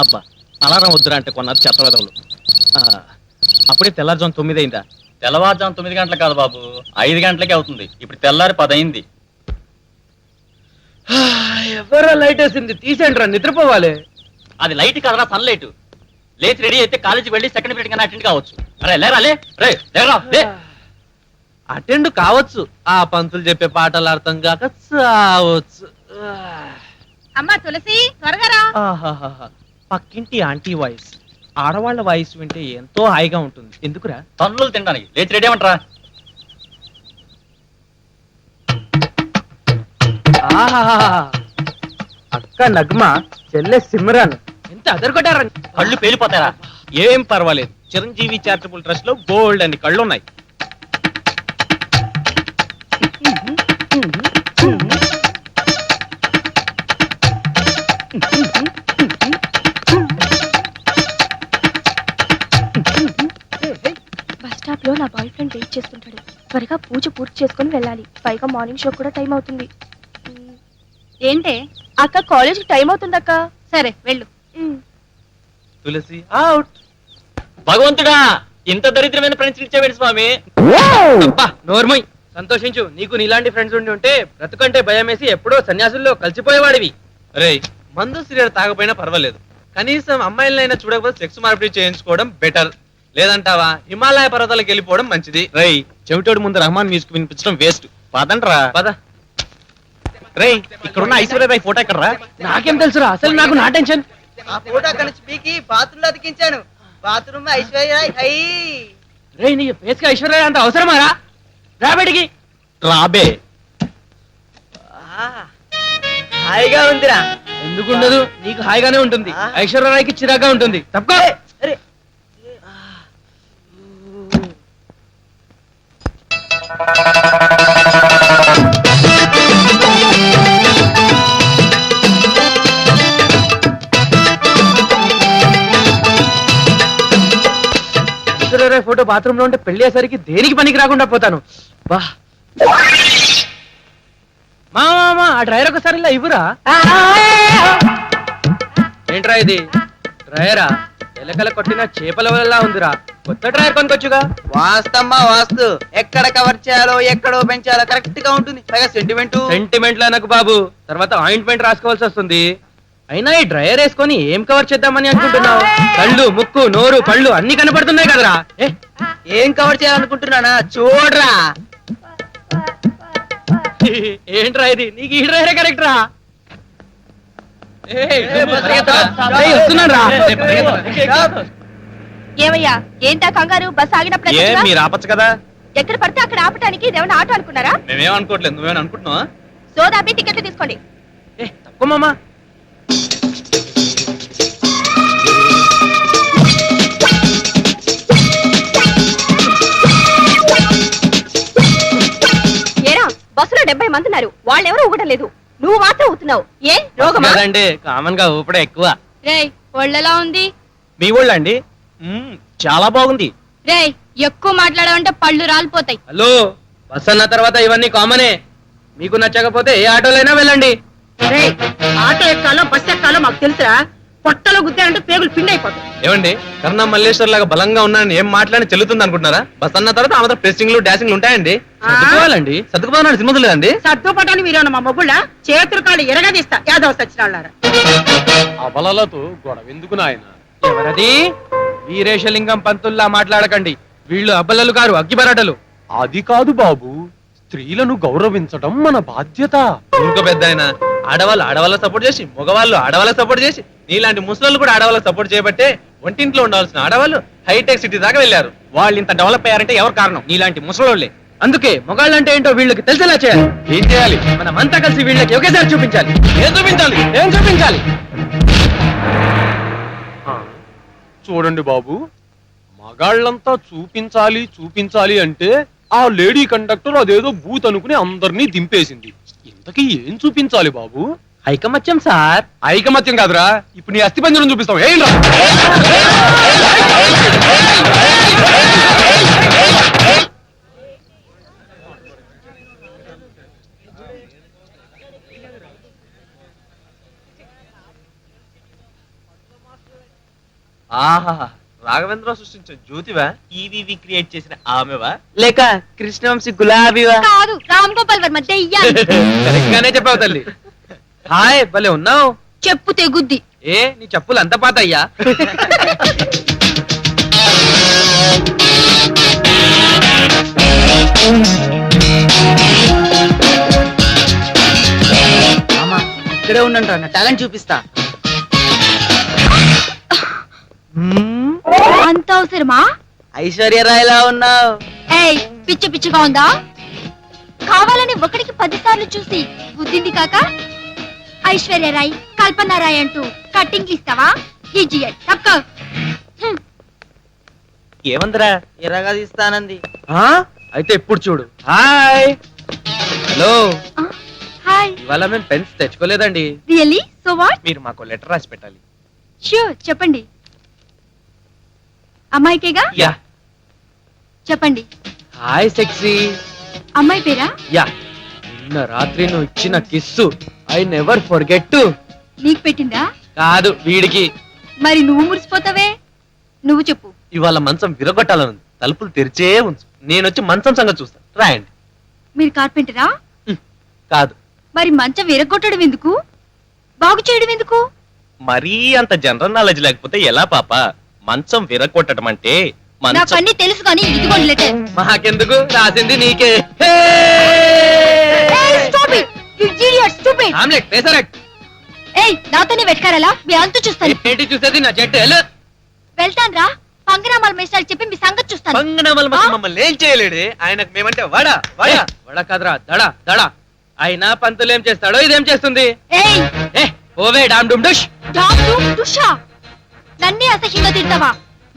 అబ్బా అలారం వద్దురా అంటే కొన్నారు చెత్తవదవులు. అప్పుడే తెల్లారుజాము 9 అయిందా? తెల్లవారుజాము 9 గంటలకు కాదు బాబు, 5 గంటలకే అవుతుంది. ఇప్పుడు తెల్లారి 10 అయింది. ఎవరో లైట్ వేసింది, తీసేండి రా, నిద్రపోవాలి. అది లైట్ కాదరా, సన్ లైట్. లేచి రెడీ అయితే కాలేజీకి వెళ్ళి సెకండ్ పీరియడ్ కన్నా అటెండ్ కావచ్చు. అరే లేరా, లేరా. అటెండ్ కావచ్చు, ఆ పంతులు చెప్పే పాటలు అర్థం కాక చావచ్చు. అమ్మా తులసి, త్వరగా రా. పక్కింటి ఆంటీ వాయిస్, ఆడవాళ్ల వాయిస్ వింటే ఎంతో హాయిగా ఉంటుంది. ఎందుకురా? తన్నులు తినడానికి. లేచి రెడీ అవ్వంట్రా. అక్క నగ్మ, చెల్లె సిమ్రాన్, ఎంత అదరగొట్టారా? కళ్ళు పేలిపోతారా? ఏం పర్వాలేదు, చిరంజీవి చారిటబుల్ ట్రస్ట్ లో బోల్డ్ అని కళ్ళు ఉన్నాయి. బస్ స్టాప్ లో నా బాయ్ ఫ్రెండ్ వెయిట్ చేస్తుంటాడు. త్వరగా పూజ పూర్తి చేసుకుని వెళ్ళాలి. పైగా మార్నింగ్ షో కూడా టైం అవుతుంది. ఏంటే అక్క, కాలేజ్ టైం అవుతుంది అక్క. సరే వెళ్ళు. తులసి అవుట్. భగవంతుడా, ఇంత దరిద్రమైన ఫ్రెండ్స్ ఇచ్చేవాడు స్వామి. నోర్మయ్, సంతోషించు. నీకు నీలాంటి ఫ్రెండ్స్ ఉండి ఉంటే బ్రతుకంటే భయం వేసి ఎప్పుడో సన్యాసుల్లో కలిసిపోయేవాడివి. రే, మందు సిగరెట్ తాగపోయినా పర్వాలేదు, కనీసం అమ్మాయిలైనా చూడకపోతే సెక్స్ మార్పిడి చేయించుకోవడం బెటర్. లేదంటావా హిమాలయ పర్వతాలకు వెళ్ళిపోవడం మంచిది. రై, చెవిటోడు ముందు రహమాన్ మ్యూజిక్ వినిపించడం వేస్ట్. పదండ్రా. పద. రే, ఇక్కడున్న ఐశ్వర్యరాయ్ ఫోటో ఎక్కడరా? నాకేం తెలుసురా, అసలు నాకు నా టెన్షన్. ఆ ఫోటో అక్కడ నుంచి పీకి బాత్రూమ్ లో అతికించాను. Bathroom Aishwarya Rai high. రే, నీ ఫేస్ కి ఐశ్వర్య అంత అవసరమారా? రాబడికి రాబే. హాయిగా ఉందిరా. ఎందుకుండదు, నీకు హాయిగానే ఉంటుంది. ఐశ్వర్యరాయ్కి చిరాగ్గా ఉంటుంది. తప్ప. ఐశ్వర్యరాయ్ ఫోటో బాత్రూమ్ లో ఉంటే పెళ్లి అయ్యేసరికి దేనికి పనికి రాకుండా పోతాను. బా మామా, ఆ డ్రైవర్ ఒకసారి ఇలా ఇవ్వరా. ఏంట్రా ఇది? డ్రైవరా? ఎలకల కొట్టిన చేపల వల్ల ఉందిరా. కొత్త డ్రైవర్ కొనుకొచ్చుగా. వాస్తమ్మా వాస్తు. ఎక్కడ కవర్ చేయాలో ఎక్కడో పెంచాలో కరెక్ట్ గా ఉంటుంది. పైగా సెంటిమెంట్ నాకు బాబు, తర్వాత ఆయింట్మెంట్ రాసుకోవాల్సి వస్తుంది. అయినా ఈ డ్రైవర్ వేసుకొని ఏం కవర్ చేద్దామని అనుకుంటున్నావు? కళ్ళు, ముక్కు, నోరు, పళ్ళు అన్ని కనపడుతున్నాయి కదరా. ఏం కవర్ చేయాలనుకుంటున్నానా చూడరా. ఏంట్రా ఇది? నీకు ఈ డ్రైవరే కరెక్ట్ రా. ఏమయ్యా, ఏంటా కంగారు? బస్ ఆగినప్పుడు మీరు ఆపచ్చు కదా. ఎక్కడ పడితే అక్కడ ఆపటానికి ఇదేమన్నా ఆటో అనుకున్నారా? మేమేం అనుకోవట్లేదు, నువ్వేమని అనుకుంటున్నావా? సోదాపి టికెట్లు తీసుకోండి. తక్కువ మామా. ఏరా, బస్సులో 70 మంది ఉన్నారు, వాళ్ళెవరూ ఊగడం లేదు, నువ్వు మాత్రం ఊతున్నావు. ఏ రోగమా? కదండి, కామన్ గా ఊపడే ఎక్కువ. రేయ్, ఒళ్ళెలా ఉంది? మీ ఊళ్ళండి? చాలా బాగుంది. రేయ్, ఎక్కువ మాట్లాడాలంటే పళ్ళు రాలిపోతాయి. హలో, బస్ అన్న తర్వాత ఇవన్నీ కామనే. మీకు నచ్చకపోతే ఏ ఆటోలైనా వెళ్ళండి. ఆటో ఎక్కాలో బస్ ఎక్కాలో మాకు తెలుసురా. పొట్టలో గుద్దారంటే పేగులు పిండి అయిపోతాయి. ఏమండి, కరుణా మల్లేశ్వర్ లాగా బలంగా ఉన్నానని ఏం మాట్లాడి చెల్లుతుంది అనుకుంటున్నారా? బస్ అన్న తర్వాత ఆమె ప్రెస్సింగ్లు డాషింగ్లు ఉంటాయండి. సర్దుకోవాలండి. సర్దుకుపోవాలని సినిమా లేదండి. సర్దుపటాన్ని మీరేమన్నా మా మొగుళ్ళ చేతులు కాళ్ళు ఎరగదీస్తా యాదవ సచ్చినాళ్ళారా. అబలలతో గొడవ ఎందుకు నాయన? ఎవరది? వీరేశలింగం పంతుల్లా మాట్లాడకండి. వీళ్ళు అబ్బలలు గారు, అగ్గిబరాటలు. అది కాదు బాబు, స్త్రీలను గౌరవించడం మన బాధ్యత. ఇంకో పెద్ద ఆయన, ఆడవాళ్ళు ఆడవాళ్ళకి సపోర్ట్ చేసి, మగవాళ్ళు ఆడవాళ్ళకి సపోర్ట్ చేసి, నీలాంటి ముసలు కూడా ఆడవాళ్ళకి సపోర్ట్ చేయబట్టే ఒంటింట్లో ఉండాల్సిన ఆడవాళ్ళు హైటెక్ సిటీ దాకా వెళ్ళారు. వాళ్ళు ఇంత డెవలప్ అయ్యారంటే ఎవరు కారణం? నీలాంటి ముసలోళ్ళే. అందుకే మొగాళ్ళంటే ఏంటో వీళ్ళకి తెలిసేలా చేయాలి. ఏం చేయాలి? మనం అంతా కలిసి వీళ్ళకి ఒకేసారి చూపించాలి. ఏం చూపించాలి? ఏం చూపించాలి? చూడండి బాబు, మగాళ్ళంతా చూపించాలి చూపించాలి అంటే ఆ లేడీ కండక్టర్ అదేదో బూత్ అనుకుని అందరినీ దింపేసింది. ఇంతకీ ఏం చూపించాలి బాబు? ఐకమత్యం సార్. ఐకమత్యం కాదురా, ఇప్పుడు నీ అస్థిపంజరం చూపిస్తావు. ఏంట్రా? ఆహా రాఘవేంద్ర సృష్టించిన జ్యోతివా? ఈవీవి క్రియేట్ చేసిన ఆమెవా? లేక కృష్ణవంశీ గులాబీవా? కాదు రామ్ గోపాల్ వర్మ దెయ్యాలు. కరెక్ట్ గానే చెప్పావు తల్లి. హాయ్ భలే ఉన్నావు. చెప్పు తెగుద్ది. ఏ నీ చెప్పులు అంత పాత అయ్యా? ఇక్కడే ఉండండి నా టాలెంట్ చూపిస్తా. అంత అవసరమా? ఐశ్వర్యరాయ్లా ఉన్నావు. ఏయ్ పిచ్చి పిచ్చిగా ఉందా? కావాలని ఒకటికి 10 సార్లు చూసి బుద్ధింది కాక ఐశ్వర్యరాయ్ కల్పనారాయ్ అంటూ కట్టింగ్ ఇస్తావా? ఇడియట్. తక్కువ. ఏమందరా? ఎర్రగా తీస్తానంది. ఆ? అయితే ఇప్పుడు చూడు. Hi hello. హాయ్. ఇవాళ మేము పెన్స్ తెచ్చుకోలేదండి. రియల్లీ? So what? మీరు మాకు లెటర్ రాసి పెట్టాలి. ష్యూర్ చెప్పండి. అమ్మాయికేగా? యా. చెప్పండి. Hi sexy. అమ్మాయి పేరా? యా. నిన్న రాత్రి నువ్వు ఇచ్చిన kiss I never forget to. నీకు పెట్టిందా? కాదు వీడికి. మరి నువ్వు మురిసిపోతావే. నువ్వు చెప్పు. ఇవాళ మంచం విరగొట్టాలనుంది. తలుపులు తెరిచే ఉంచు. నేను వచ్చి మంచం సంగతి చూస్తాను. రాయండి. మీరు కార్పెంటరా? కాదు. మరి మంచం విరగొట్టడం ఎందుకు? బాగు చేయడం ఎందుకు? మరీ అంత జనరల్ నాలెడ్జ్ లేకపోతే ఎలా పాప? మంచం విరగొట్టడం అంటే నాకు అన్ని తెలుసు కానీ ఇదిగోండి లెటర్. మాకెందుకు, రాసింది నీకే. ఆమ్లెట్ పెసరట్. ఏయ్ నాతోనే వెట్కారాలా? మీ అంతు చూస్తాను. ఏంటి చూసేది నా జట్టు? వెళ్తాను రా. పంగరామాల మేసాలు చెప్పి మీ సంగతి చూస్తాను. పంగనామాల మధ్య మమ్మల్ని ఏం చేయలేడే. ఆయనకు మేమంటే వడ వడ. వడ కాదురా దడ దడ. అయినా పంతులు ఏం చేస్తాడో ఇదేం చేస్తుంది. ఏయ్ ఏ ఓవే డామ్ డుమ్ డుష్. డాక్టు టుషా నన్నే అసహ్యంగా తిడతావా?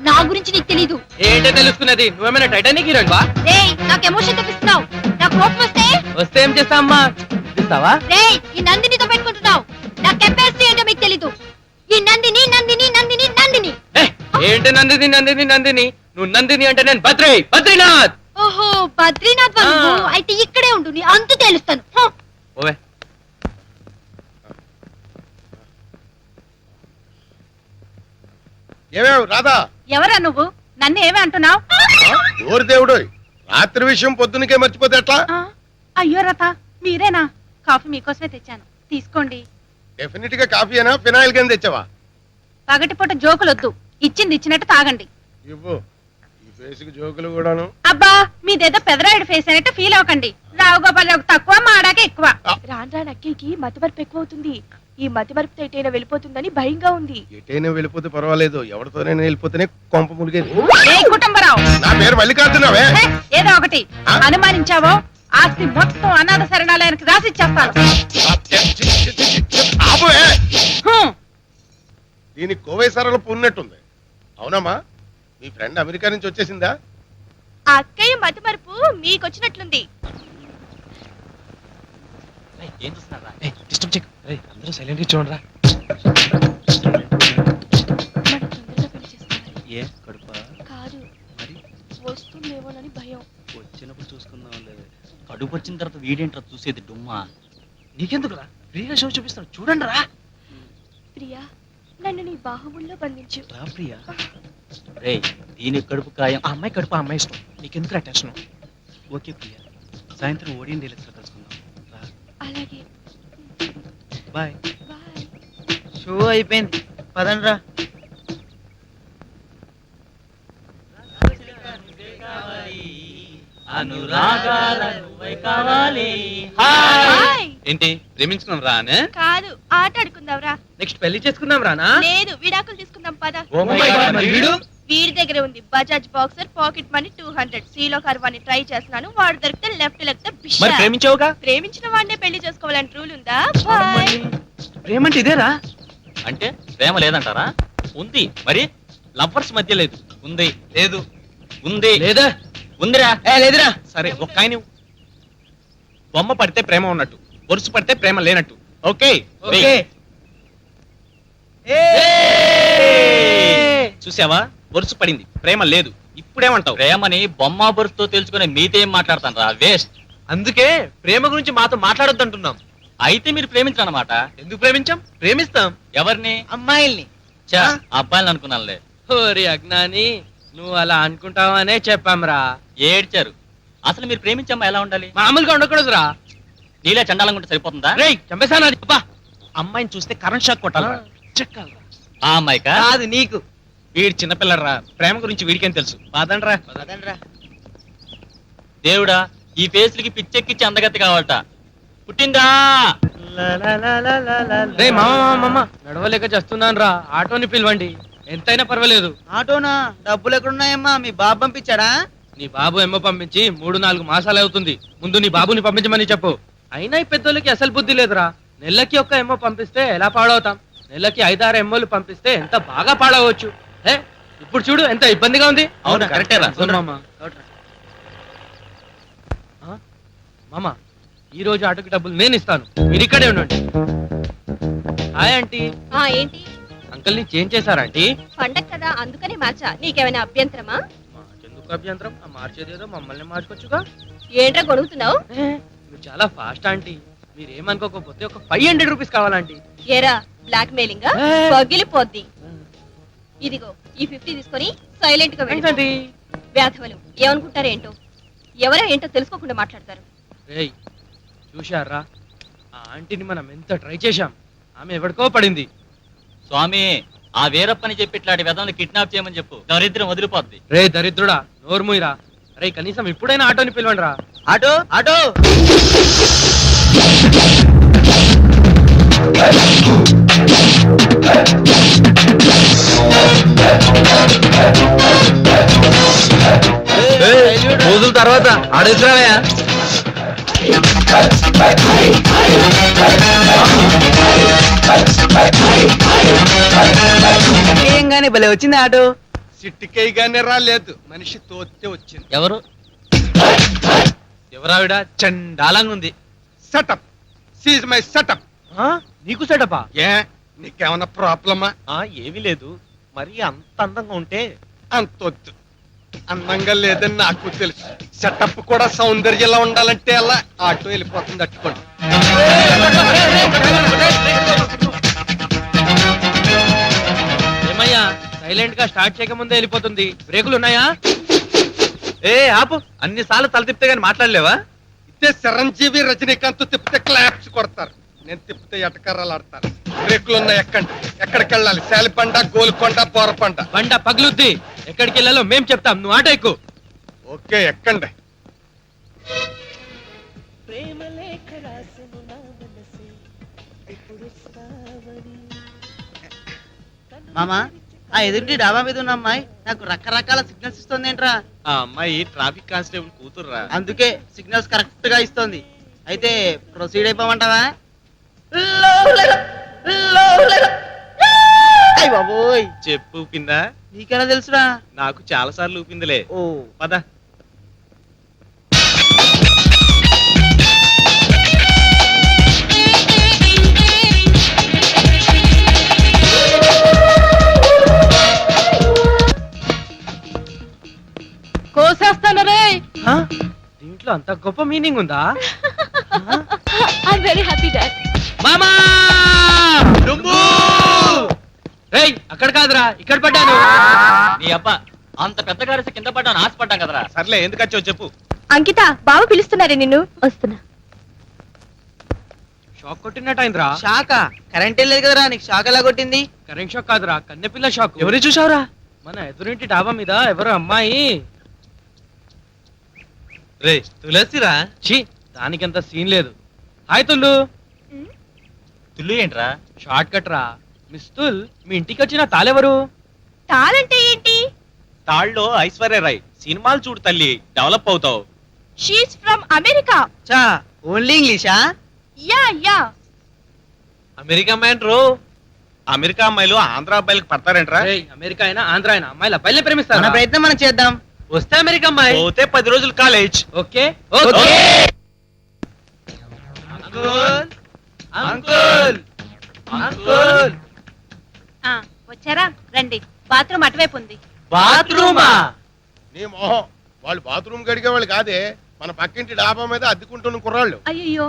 నా గురించి నీకు తెలీదు. ఏంటో తెలుసుకున్నది? నువ్వేమైనా టైటానిక్ హీరోయిన్ వా? ఏయ్ నాకు ఎమోషన్ తెప్పిస్తున్నావు. నా కోపం వస్తే వస్తే ఏం చేస్తా అమ్మా? ఇస్తావా? రేయ్ ఈ నందినితో పెట్టుకుంటున్నావు. నా కెపాసిటీ ఏంటో మీకు తెలీదు. ఈ నందిని నందిని నందిని నందిని. ఏ, ఏంటి నందిని నందిని నందిని? నువ్వు నందిని అంటే నేను బద్రీనాథ్. ఓహో బద్రీనాథ్ బాబు. అయితే ఇక్కడే ఉండు. నీ అంతు తెలుస్తాను. ఓవే. ఏమేవ్ రాధా? ఎవరా నువ్వు? నన్ను ఏమి అంటున్నావు? ఓరి దేవుడు, రాత్రి విషయం పొద్దునకే మర్చిపోతే ఎట్లా? అయ్యో రథ మీరేనా? కాఫీ మీకోసమే తెచ్చాను, తీసుకోండి. డెఫినెట్ గా కాఫీ అయినా ఫినాయిల్ కింద తెచ్చావా? పగటిపూట జోకులొద్దు, ఇచ్చింది ఇచ్చినట్టు తాగండి. ఇవ్వు. ఈ ఫేస్ కి జోకులు కూడాను. అబ్బా మీదేదో పెదరాయుడు ఫేస్ అనేట్టు ఫీల్ అవ్వకండి. రావు గోపాలరావు తక్కువ, మాడాకే ఎక్కువ. రాను రాను అక్కయ్యకి మతిమరుపు ఎక్కువ అవుతుంది. ఈ మతిమరుపుతో ఎటైనా వెళ్ళిపోతుందని భయంగా ఉంది. ఎటైనా వెళ్ళిపోతే పర్వాలేదు, ఎవరితోనైనా వెళ్ళిపోతేనే కొంప మునిగేది. ఏ కుటుంబరావు, నా పేరు మల్లికార్జునవే. హే, ఏదో ఒకటి అనుమానించావో ఆస్తి మొత్తం అనాథ శరణాలయానికి రాసిచ్చేస్తాను. ఆపువే. హ్మ్. దీనికి కోవేశ్వరంలో పున్నట్టుంది. అవునమ్మా, మీ ఫ్రెండ్ అమెరికా నుంచి వచ్చేసిందా? ఆ అక్కయ్య మతిమరుపు మీకొచ్చినట్లుంది. ఏం చూస్తున్నారా? Disturb check. అందరూ సైలెంట్ గా చూడరా. మన తొందరగా పెళ్లి చేసుకోవాలి. ఏ కడుపా? కాదు, మరి వస్తుందేమోనని భయం. వచ్చినప్పుడు చూసుకుందాం. కడుపు వచ్చిన తర్వాత వీడేంట్రా చూసేది డుమ్మా? నీకెందుకురా? ఫ్రీగా షో చూపిస్తాను చూడండి రా. ప్రియా, నన్ను నీ బాహువుల్లో బంధించు. రా ప్రియా. రేయ్ దీని కడుపు ఖాయం. ఆ అమ్మాయి కడుపు ఆ అమ్మాయి ఇష్టం. నీకెందుకు టెన్షన్? ఓకే ప్రియా, సాయంత్రం ఓడియన్ డీలక్స్ లో కలుసుకుందాం. రా. అలాగే, బాయ్. బాయ్. షో అయిపోయింది, పదండ్రా. హాయ్. ఏంటి ప్రేమించుకున్నాం రా అనే? కాదు, ఆట ఆడుకుందాంరా. నెక్స్ట్ పెళ్లి చేసుకుందాం రానా? లేదు, విడాకులు తీసుకుందాం పద. Oh my God, మరి వీడు? వీడి దగ్గర ఉంది బజాజ్ బాక్సర్, పాకెట్ మనీ 200. సీలో కర్వాన్ని ట్రై చేస్తున్నాను. వాడు దొరికితే లెఫ్ట్ లెక్తే మరి ప్రేమించావుగా? ప్రేమించిన వాడినే పెళ్లి చేసుకోవాలని రూల్ ఉందా? బాయ్. ప్రేమంటే ఇదేరా? అంటే ప్రేమ లేదంటారా? ఉంది. మరి లవ్వర్స్ మధ్య లేదు. ఉంది. లేదు. ఉంది. లేదా? ఉందిరా. లేదురా. సరే ఒక్క ఆయన ఇవ్వు. బొమ్మ పడితే ప్రేమ ఉన్నట్టు, వరుస పడితే ప్రేమ లేనట్టు. Okay okay. చూసావా, వరుస పడింది, ప్రేమ లేదు. ఇప్పుడేమంటావు? ప్రేమని బొమ్మ బొరుసుతో తెలుసుకునే మీతో ఏం మాట్లాడతాను రా, వేస్ట్. అందుకే ప్రేమ గురించి మాతో మాట్లాడొద్దు అంటున్నాం. అయితే మీరు ప్రేమించనమాట. ఎందుకు ప్రేమించాం? ప్రేమిస్తాం. ఎవరిని? అమ్మాయిల్ని. చా, అబ్బాయిని అనుకున్నానులే. ఓరి అజ్ఞాని, నువ్వు అలా అనుకుంటావనే చెప్పాంరా. ఏడ్చారు. అసలు మీరు ప్రేమించే అమ్మాయి ఎలా ఉండాలి? మామూలుగా ఉండకూడదురా. నీలా చండాలంగా ఉంటే సరిపోతుందా? రేయ్ చంపేశాను అది. అబ్బా, అమ్మాయిని చూస్తే కరెంట్ షాక్ కొట్టాలరా. చెక్కాలరా. ఆ అమ్మాయికా? కాదు నీకు. వీడి చిన్నపిల్లరా, ప్రేమ గురించి వీడికేం తెలుసు. పదండ్రా. దేవుడా, ఈ ఫేస్లకి పిచ్చెక్కిచ్చి అందగత్తి కావాలట. పుట్టిందా? రే మామ నడవలేక చేస్తున్నాను రా, ఆటోని పిలవండి, ఎంతైనా పర్వాలేదు. ఆటోనా? డబ్బులు ఎక్కడున్నాయమ్మా? మీ బాబు పంపించాడా? నీ బాబు ఎమ్మ పంపించి 3-4 మాసాలు అవుతుంది. ముందు నీ బాబుని పంపించమని చెప్పు. అయినా ఈ పెద్దోళ్ళకి అసలు బుద్ధి లేదురా. నెలకి ఒక్క ఎమ్మో పంపిస్తే ఎలా పాడవుతాం, నెలకి 5-6 ఎమ్మోలు పంపిస్తే ఎంత బాగా పాడవచ్చు. ఇప్పుడు చూడు ఎంత ఇబ్బందిగా ఉంది. అవునా, కరెక్టేరా. మామ, ఈ రోజు ఆటోకి డబ్బులు నేను ఇస్తాను, మీరు ఇక్కడే ఉండండి. Hi aunty. ఏంటి? అంకుల్ ని చేంజ్ చేశారా ఆంటీ? పండగ కదా అందుకని మార్చా. నీకేమైనా అభ్యంతరమా? మాకెందుకు అభ్యంతరం? మార్చేదేదో మమ్మల్ని మార్చుకోవచ్చుగా. ఏంట్రా గొడుగుతున్నావు? మీరు చాలా ఫాస్ట్ ఆంటీ, మీరేమనుకోకపోతే ఒక 500 రూపీస్ కావాలంటీ. ఏరా బ్లాక్ మెయిలింగ్ పగిలిపోద్ది. ఇదిగో ఈ 50 తీసుకొని సైలెంట్ గా వెళ్ళి. ఏంటండి? వ్యాధవలు ఏమనుకుంటారేంటో, ఎవరో ఏంటో తెలుసుకోకుండా మాట్లాడతారు. రేయ్ చూశారా, ఆ ఆంటీని మనం ఎంత ట్రై చేశాం, ఆమె ఎవరికో పడింది. స్వామి, ఆ వీరప్పని చెప్పి ఇట్లాంటి వెధవని కిడ్నాప్ చేయమని చెప్పు, దరిద్రం వదిలిపోద్ది. రే దరిద్రుడా, నోర్ముయిరా. రే కనీసం ఇప్పుడైనా ఆటోని పిలవండి రా. Auto auto. రోజుల తర్వాత ఆడేసిరావయ్యా. ఏం గానీ భలే వచ్చింది ఆటో. సిట్టికేయగానే రాలేదు, మనిషి తోస్తే వచ్చింది. ఎవరు? ఎవరావిడ? చండాలంగా ఉంది. Setup, seize my setup. నీకు సెటపా? ఏ నీకేమన్నా ప్రాబ్లమా? ఏమీ లేదు, మరి అంత అందంగా ఉంటే. అంతొద్దు, అందంగా లేదని నాకు తెలుసు. సెటప్ కూడా సౌందర్యంలా ఉండాలంటే అలా ఆటో వెళ్ళిపోతుంది. అట్టుకోండి. ఏమయ్యా, సైలెంట్ గా స్టార్ట్ చేయకముందే వెళ్ళిపోతుంది. బ్రేకులు ఉన్నాయా? ఆపు, అన్ని సార్లు తల తిప్పితే గానీ మాట్లాడలేవా? ఇదే చిరంజీవి రజనీకాంత్ తిప్పితే క్లాప్స్ కొడతారు, నేను తిప్పితే ఎటకర్రలు ఆడతారు. బ్రేకులు ఉన్నాయి, ఎక్కండి. ఎక్కడికి వెళ్ళాలి? శాలిపండ, గోల్కొండ, బోరపండ. బండ పగులుద్ది, ఎక్కడికి వెళ్ళాలో మేం చెప్తాం, నువ్వు ఆటో ఎక్కు. ఓకే, ఎక్కండి. మామా, ఆ ఎదుటి డాబా మీద ఉన్న అమ్మాయి నాకు రకరకాల సిగ్నల్స్ ఇస్తుంది ఏంట్రా? ఆ అమ్మాయి ట్రాఫిక్ కానిస్టేబుల్ కూతుర్రా. అందుకే సిగ్నల్స్ కరెక్ట్ గా ఇస్తుంది. అయితే ప్రొసీడ్ అయిపోమంటావా? అయ్ బాబోయ్, చెప్పు ఊపిందా? నీకెలా తెలుసురా? నాకు చాలా సార్లు ఊపిందిలే. ఓ పద. కోసేస్తాను రే. దీంట్లో అంత గొప్ప మీనింగ్ ఉందా? I'm very happy dad. మామా! రేయ్ అక్కడ కాదురా, ఇక్కడ పడ్డాను. నీ అబ్బా, అంత పెద్ద గారి కింద పడ్డాను, ఆశపడ్డాం కదరా. సర్లే, ఎందుకు వచ్చావు చెప్పు. అంకిత, బావ పిలుస్తున్నారే నిన్ను. వస్తున్నా. షాక్ కొట్టినట్టయిందిరా. షాకా? కరెంట్ వెళ్ళలేదు కదరా, నీకు షాక్ ఎలా కొట్టింది? కరెంట్ షాక్ కాదురా, కన్నెపిల్ల షాక్. ఎవరి చూసావురా? మన ఎదురింటి డాబా మీద ఎవరో అమ్మాయి. రే తులసిరా. ఛీ, దానికంత సీన్ లేదు. హాయ్ తుల్లు. తుల్లు ఏంట్రా? షార్ట్ కట్ రా. మిస్ తుల్, మీ ఇంటికి వచ్చిన తాళెవరు? తాళంటే ఏంటి? తాళ్ళలో ఐశ్వర్య రాయ్. సినిమాలు చూడు తల్లి, డెవలప్ అవుతావు. She's from America. చా, ఓన్లీ ఇంగ్లీషా? Yeah yeah. అమెరికా మ్యాన్ రో. అమెరికా అమ్మాయిలు ఆంధ్ర అబ్బాయిలకు పడతారేంట్రా? రేయ్, అమెరికా అయినా ఆంధ్ర అయినా అమ్మాయిల అబ్బాయిలే మన ప్రేమిస్తారు. ప్రయత్నం మనం చేద్దాం. వస్తే అమెరికా అమ్మాయి, పోతే 10 రోజులు college. Okay okay. Uncle, uncle. వచ్చారా? రండి, బాత్రూమ్ అటువైపు ఉంది. బాత్రూమా? నీ మొహం, వాళ్ళు బాత్రూమ్ గడిగే వాళ్ళు కాదే, మన పక్కింటి డాబా మీద అద్దెకుంటున్న కుర్రాళ్ళు. అయ్యో,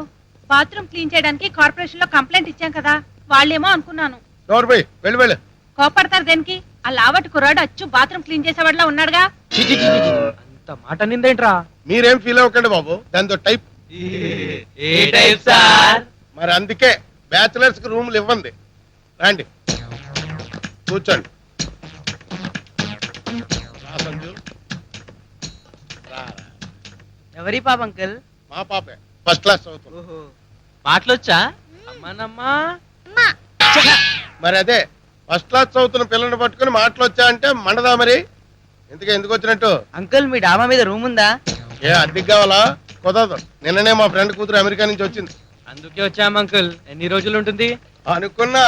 బాత్రూమ్ క్లీన్ చేయడానికి కార్పొరేషన్ లో కంప్లైంట్ ఇచ్చాం కదా, వాళ్ళేమో అనుకున్నాను. డోర్ బై, వెళ్ళి వెళ్ళు. కోపడతారు దేనికి? ఆ లావట్ కుర్రాడు అచ్చు బాత్రూమ్ క్లీన్ చేసేవాడిలా ఉన్నాడుగా. చి, చి, చి, చి, చి. అంత మాట నిందేంట్రా? మీరేం ఫీల్ అవ్వకండి బాబు, దాంతో టైప్. ఏ టైప్ సార్? మరి అందుకే బ్యాచిలర్స్ కి రూములు ఇవ్వండి. రండి కూర్చోండి. రా సంజు. రా, రా. ఎవరి పాప అంకుల్? మా పాపే ఫస్ట్ క్లాస్ చదువుతుంది. మాటలొచ్చా? అమ్మానమ్మా. మరి అదే ఫస్ట్ క్లాస్ చదువుతున్న పిల్లల్ని పట్టుకుని మాటలు వచ్చా అంటే మండదా మరి. ఎందుకు వచ్చినట్టు? అంకుల్ మీ డాబా మీద రూమ్ ఉందా? ఏ అద్దెకి కావాలా? కుదరదు. నిన్ననే మా ఫ్రెండ్ కూతురు అమెరికా నుంచి వచ్చింది. అందుకే వచ్చాం అంకుల్. ఎన్ని రోజులు ఉంటుంది? అనుకున్నా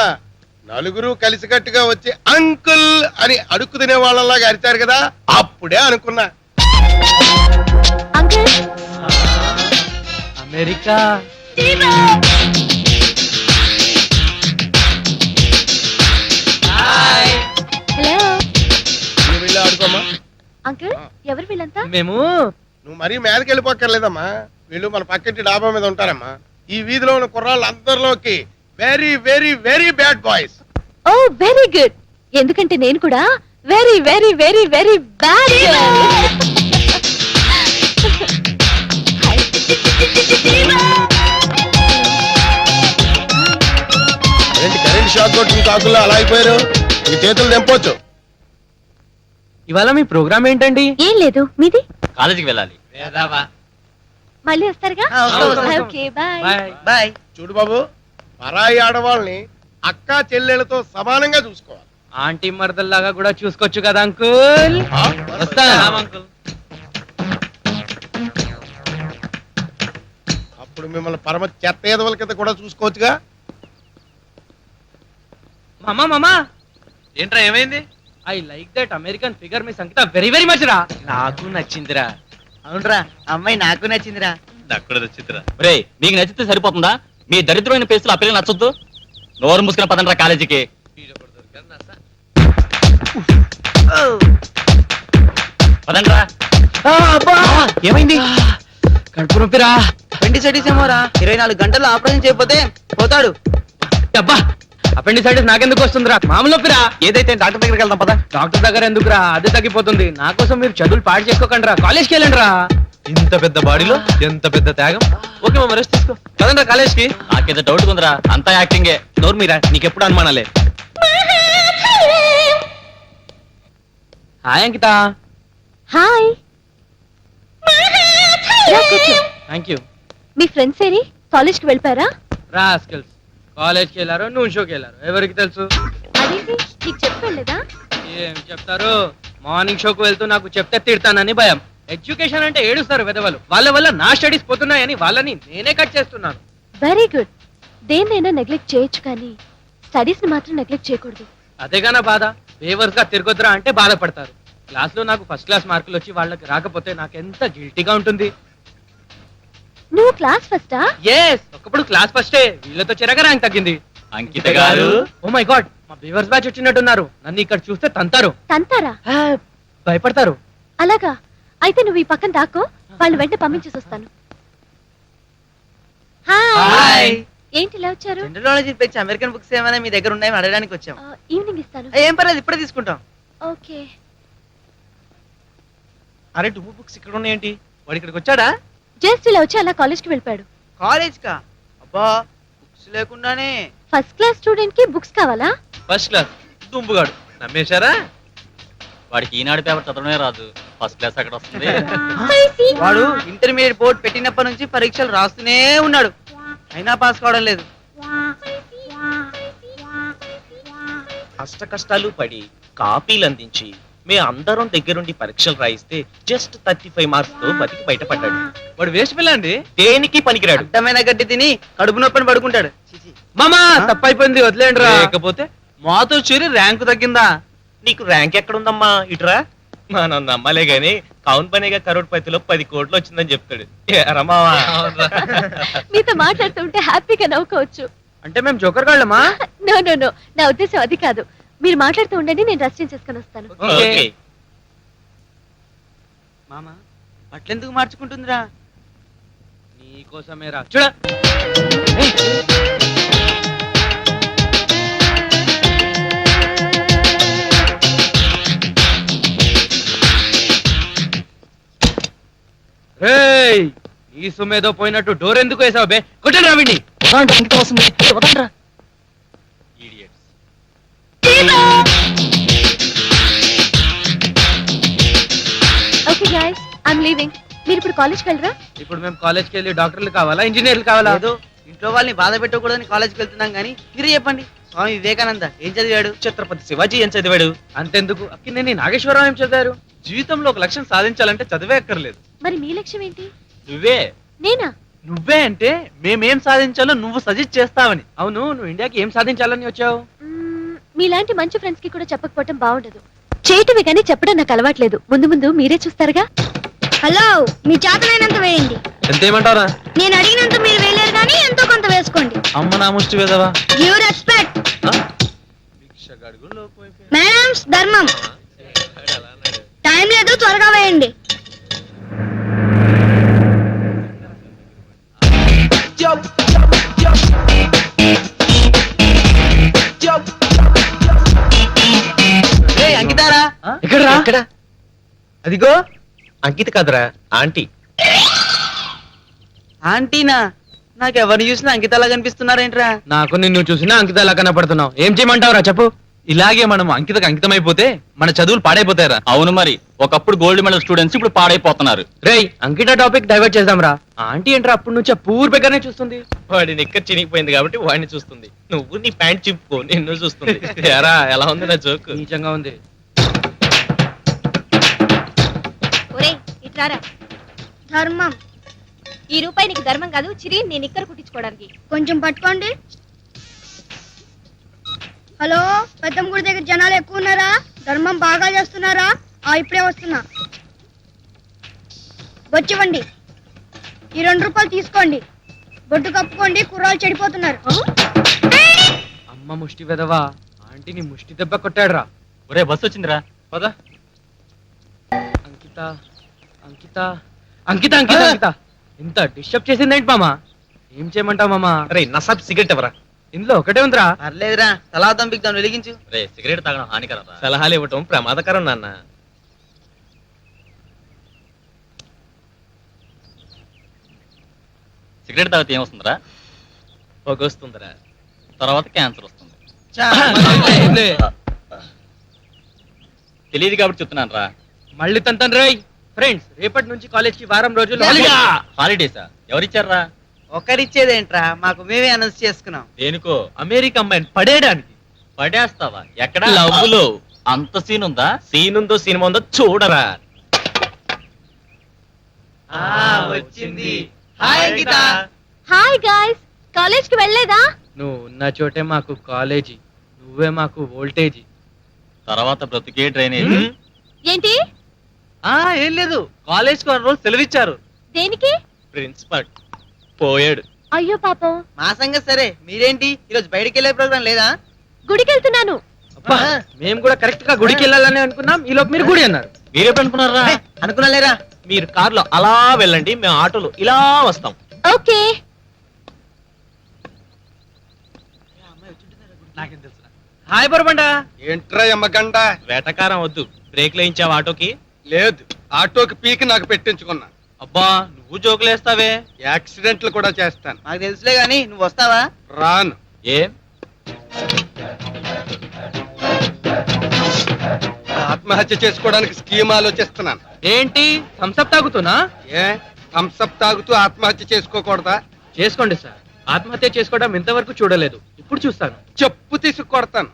నలుగురు కలిసికట్టుగా వచ్చి అంకుల్ అని అడుక్కు తినే వాళ్ళలాగా అరిచారు కదా, అప్పుడే అనుకున్నా. Uncle America. హలో నువ్వు వెళ్ళి ఆడుకోమ్మా. అంకుల్, ఎవరు వీళ్ళంతా? మేము నువ్వు మరీ మీదకి వెళ్ళిపోక్కర్లేదమ్మా. వీళ్ళు మన పక్కింటి డాబా మీద ఉంటారమ్మా. ఈ వీధిలో ఉన్న కుర్రాళ్ళు అందరిలోకి very very very bad boys. ఓ వెరీ గుడ్. ఎందుకంటే నేను కూడా very very very very bad. ఏంటి కరెంట్ షాక్ కొట్టిన కాకుల్లో అలా అయిపోయారు? ఈ చేతులు తెంపొచ్చు. ఇవాళ మీ ప్రోగ్రామ్ ఏంటండి? ఏం లేదు, మీది? కాలేజీకి వెళ్ళాలి. మళ్ళీ వస్తారుగా? ఆ, వస్తాం. Okay bye. బాయ్. బాయ్. చూడు బాబు, పరాయి ఆడవాళ్ళని అక్క చెల్లెలతో సమానంగా చూసుకోవాలి. ఆంటీ మరదల్లాగా కూడా చూసుకోవచ్చు కదా అంకుల్. ఆ? వస్తా. అంకుల్. అప్పుడు మిమ్మల్ని పరమ చెత్త ఎదవల కింద కూడా చూసుకోవచ్చుగా. మామా మామా, ఏంట్రా ఏమైంది? I like that American figure. మీ సంగీత వెరీ వెరీ మచ్ రా. నాకు నచ్చిందిరా. అవునరా, అమ్మాయి నాకు నచ్చిందిరా. నాకు కూడా నచ్చిందిరా. రే మీకు నచ్చితే సరిపోతుందా? మీ దరిద్రమైన పేస్తులు ఆ పిల్లలు నచ్చొద్దు. నోరు మూసుకుని పదండ్రా కాలేజీకి. పదండ్రా. ఏమైంది? కడుపు నొప్పిరా. అపెండిసైటిస్ ఏమోరా, 24 గంటల్లో ఆపరేషన్ చేయకపోతే పోతాడు. అబ్బా, అపెండిసైటిస్ నాకెందుకు వస్తుందిరా? మామూలు నొప్పిరా. ఏదైతే డాక్టర్ దగ్గరికి వెళ్దాం పదా. డాక్టర్ దగ్గర ఎందుకురా? అదే తగ్గిపోతుంది. నా కోసం మీరు చదువులు పాడు చేసుకోకండి రా. కాలేజ్కి వెళ్ళండి రా. ఇంత పెద్ద బాడీలో ఎంత పెద్ద త్యాగం. ఓకే మామ, రెస్ట్ తీసుకో. పదండ్రా కాలేజ్కి. నాకేదో డౌట్ ఉందిరా, అంతా యాక్టింగే. నోరు మీరా, నీకెప్పుడు అనుమానాలే. హాయ్ అంకిత. హాయ్. రా కూర్చో. Thank you. మీ ఫ్రెండ్స్ ఏరి కాలేజ్కి వెళ్ళిపోయారా? రాస్కల్స్. కాలేజ్కి వెళ్ళారు, నువ్వు షోకి వెళ్ళారు. ఎవరికి తెలుసు? అదేంటి, నీకు చెప్పి వెళ్ళలేదా? ఏం చెప్తారు? మార్నింగ్ షోకు వెళ్తూ నాకు చెప్తే తిడతానని భయం. ఎడ్యుకేషన్ అంటే ఏడుస్తారు వెదవలు. వాళ్ళ వల్ల నా స్టడీస్ పోతున్నాయని వాళ్ళని నేనే కట్ చేస్తున్నాను. Very good. దేన్నైనా నెగ్లెక్ట్ చేయొచ్చు కానీ స్టడీస్ ని మాత్రం నెగ్లెక్ట్ చేయకూడదు. అదేగా నా బాధ. ఫేవర్స్ గా తిరగొద్దురా అంటే బాధపడతారు. క్లాస్ లో నాకు ఫస్ట్ క్లాస్ మార్కులు వచ్చి వాళ్ళకి రాకపోతే నాకు ఎంత గిల్టీగా ఉంటుంది. నువ్వు క్లాస్ ఫస్టా? ఎస్, ఒకప్పుడు క్లాస్ ఫస్టే. వీళ్ళతో చిరగా ర్యాంక్ తగ్గింది. అంకిత గారు. ఓ మై గాడ్, మా బీవర్స్ బ్యాచ్ వచ్చినట్టున్నారు. నన్ను ఇక్కడ చూస్తే తంతారు. తంతారా? ఆ, భయపడతారు. అలాగా? అయితే నువ్వు ఈ పక్కన దాక్కో, వాళ్ళు వెంట పంపించేసి వస్తాను. హాయ్. ఏంటి ఇలా వచ్చారు? జనరల్ నాలెడ్జ్ ఇప్పించి అమెరికన్ బుక్స్ ఏమైనా మీ దగ్గర ఉన్నాయని అడగడానికి వచ్చాం. ఈవినింగ్ ఇస్తాను. ఏం పర్లేదు, ఇప్పుడే తీసుకుంటాం. ఓకే. అరే టూ బుక్స్ ఇక్కడ ఉన్నాయేంటి? వాడు ఇక్కడికి వచ్చాడా? జస్ట్ ఇలా వచ్చి అలా కాలేజ్కి వెళ్ళిపోయాడు. కాలేజ్ కా? అబ్బా, బుక్స్ లేకుండానే. ఫస్ట్ క్లాస్ స్టూడెంట్ కి బుక్స్ కావాలా? ఫస్ట్ క్లాస్ దుంపుగాడు. నమ్మేశారా? వాడికి ఈనాడు పేపర్ చదవడమే రాదు, ఫస్ట్ క్లాస్ అక్కడ వస్తుంది. వాడు ఇంటర్మీడియట్ బోర్డు పెట్టినప్పటి నుంచి పరీక్షలు రాస్తూనే ఉన్నాడు, అయినా పాస్ కావడం లేదు. కష్ట కష్టాలు పడి కాపీలు అందించి మే అందరం దగ్గరుండి పరీక్షలు రాయిస్తే జస్ట్ 35 మార్క్స్ తో బతికి బయటపడ్డాడు. వాడు వేస్ట్ పిల్ల అండి. దేనికి పనికిరాడు. అడ్డమైన గడ్డి తిని కడుపు నొప్పిని పడుకుంటాడు. మామా, తప్పైపోయింది, వదిలేండి రా. లేకపోతే మాతో చేరి ర్యాంకు తగ్గిందా? నీకు ర్యాంక్ ఎక్కడుందమ్మా? ఇటురా. మనం నమ్మలే గాని కౌన్ పనేగా కరోడ్పతిలో 10 కోట్లు వచ్చిందని చెప్తాడు. రమావా, మీతో మాట్లాడుతుంటే హ్యాపీగా నవ్వుకోవచ్చు. అంటే మేము జోకర్ గాళ్ళమా? నో నో నో, నా ఉద్దేశం అది కాదు. మీరు మాట్లాడుతూ ఉండండి, నేను రెస్ట్ చేసుకొని వస్తాను. ఓకే. మామ, బట్టలెందుకు మార్చుకుంటుందిరా? నీకోసమే రా. చూడ. ఏయ్, ఈ సొమ్మేదో పోయినట్టు డోర్ ఎందుకు వేసావు బే? కొట్టండి రావిండి. Okay guys I'm leaving. మీరు ఇప్పుడు కాలేజ్కి వెళ్ళరా? ఇప్పుడు మేము కాలేజ్కి వెళ్ళి డాక్టర్లు కావాలా, ఇంజనీర్లు కావాలా? ఏదో ఇంట్లో వాళ్ళని బాధ పెట్టకూడదని కాలేజ్కి వెళ్తున్నాం కానీ మీరు చెప్పండి, స్వామి వివేకానంద ఏం చదివాడు? ఛత్రపతి శివాజీ ఏం చదివాడు? అంతెందుకు, అక్కినేని నాగేశ్వరరావు ఏం చదివారు? జీవితంలో ఒక లక్ష్యం సాధించాలంటే చదివే అక్కర్లేదు. మరి మీ లక్ష్యం ఏంటి? నువ్వే. నేనా? నువ్వే అంటే మేమేం సాధించాలో నువ్వు సజెస్ట్ చేస్తావని. అవును, నువ్వు ఇండియాకి ఏం సాధించాలని వచ్చావు? మీలాంటి మంచి ఫ్రెండ్స్ కి కూడా చెప్పకపోవటం బాగుండదు. చేయటమే కానీ చెప్పడం నాకు అలవాట్లేదు. ముందు ముందు మీరే చూస్తారుగా. హలో, మీ చేతనైనంత వేయండి. ఎంతేమంటారా? నేను అడిగినంత మీరు వేయలేరు కానీ ఎంతో కొంత వేసుకోండి. అమ్మ నా ముష్టి వేదవా. Give respect. మేడమ్స్ ధర్మం. టైం లేదు, త్వరగా వేయండి. అంకితారా? ఎక్కడ? అదిగో అంకిత కదరా, ఆంటీ. ఆంటీనా? నాకు ఎవరిని చూసినా అంకితలా కనిపిస్తున్నారేంట్రా? నాకు నిన్ను చూసినా అంకితలా కనపడుతున్నావు. ఏం చేయమంటావురా చెప్పు. ఇలాగే మనం అంకితకు అంకితమైపోతే మన చదువులు పాడైపోతారా? అవును మరి, ఒకప్పుడు గోల్డ్ మెడల్ స్టూడెంట్స్ ఇప్పుడు పాడైపోతున్నారు. రేయ్, అంకిత టాపిక్ డైవర్ట్ చేద్దాంరా. ఆంటీ ఏంట్రా అప్పటి నుంచి పూర్ బెగ్గరనే చూస్తుంది. వాడి నిక్కర్ చినిగిపోయింది కాబట్టి వాడిని చూస్తుంది. నువ్వు నీ ప్యాంట్ చింపుకో, నిన్ను చూస్తుంది. ఎరా ఎలా ఉంది నా జోక్? నీచంగా ఉంది. ఒరేయ్ ఇట్లారా. ధర్మం. ఈ రూపాయి నీకు ధర్మం కాదు, చిరి నేను ఇక్కడ కుట్టించుకోవడానికి. కొంచెం పట్టుకోండి. హలో, పెద్దమ్మ గుడి దగ్గర జనాలు ఎక్కువ ఉన్నారా? ధర్మం బాగా చేస్తున్నారా? ఇప్పుడే వస్తున్నా. వచ్చివ్వండి. ఈ 2 రూపాయలు తీసుకోండి. బొడ్డు కప్పుకోండి, కుర్రాలు చెడిపోతున్నారు. అమ్మ ముష్టి వెదవా, ఆంటీని ముష్టి దెబ్బ కొట్టాడురా. ఒరే బస్సు వచ్చిందిరా. పద. అంకిత అంకిత అంకిత అంకిత అంకిత ఇంత డిస్టర్బ్ చేసిందేంటి మామా? ఏం చేయమంటావు మామా? రే నసాబ్ సిగరెట్ ఎవరా? ఇందులో ఒకటే ఉందిరా. పర్లేదురా, తలా దంపిద్దాం, వెలిగించు. రే సిగరెట్ తాగడం హానికరం రా. సలహాలు ఇవ్వటం ప్రమాదకరం నాన్న. సిగరెట్ తాగితే ఏమొస్తుందిరా? పొగొస్తుందిరా. తర్వాత క్యాన్సర్ వస్తుంది. చా, తెలియదు కాబట్టి చెప్తున్నాను రా. మళ్ళీ తంతన్ రేయ్. ఫ్రెండ్స్, రేపటి నుంచి కాలేజ్ కి వారం రోజులు హాలిడేసా? ఎవరిచ్చారా? ఒకరిచ్చేదేంట్రా, మాకు మేమే అనౌన్స్ చేసుకున్నాం. దేనికో? అమెరికా అమ్మాయిని పడేయడానికి. పడేస్తావా? ఎక్కడ? లవ్ లో అంత సీన్ ఉందా? సీన్ ఉందో సినిమా ఉందో చూడరా. వచ్చింది. హాయ్ అంకిత. హాయ్ గాయ్స్, కాలేజ్ కి వెళ్ళలేదా? నువ్వు ఉన్న చోటే మాకు కాలేజీ, నువ్వే మాకు వోల్టేజీ. తర్వాత బ్రతికే డ్రైనేజ్. ఏంటి? ఏం లేదు, కాలేజ్ కు 1 రోజు సెలవు ఇచ్చారు. దేనికి? ప్రిన్సిపల్ పోయాడు. అయ్యో పాపం. మా సంగతి సరే, మీరేంటి ఈరోజు బయటికి వెళ్ళే ప్రోగ్రాం లేదా? గుడికి వెళ్తున్నాను. అబ్బా, మేము కూడా కరెక్ట్ గా గుడికి వెళ్ళాలని అనుకున్నాం, ఈలోపు మీరు గుడి అన్నారు. మీరెప్పుడు అనుకున్నారా? అనుకున్నా లేరా? మీరు కార్లో అలా వెళ్ళండి, మేము ఆటోలో ఇలా వస్తాం. ఓకే. నాకేం తెలుసు. హాయ్ బొరబండ. ఏంట్రా ఎమ్మగండ? వేటకారం వద్దు. బ్రేక్ వేయించావు ఆటోకి? లేదు, ఆటోకి పీకి నాకు పెట్టించుకున్నా. అబ్బా, నువ్వు జోకులేస్తావే. యాక్సిడెంట్లు కూడా చేస్తాను. మాకు తెలుసులే గాని నువ్వు వస్తావా? రాను. ఏం? ఆత్మహత్య చేసుకోవడానికి స్కీమ్ ఆలోచిస్తున్నాను. ఏంటి, థమ్సప్ తాగుతున్నా? ఏ, థమ్సప్ తాగుతూ ఆత్మహత్య చేసుకోకూడదా? చేసుకోండి సార్. ఆత్మహత్య చేసుకోవడం ఇంతవరకు చూడలేదు, ఇప్పుడు చూస్తాను. చెప్పు తీసుకు కొడతాను.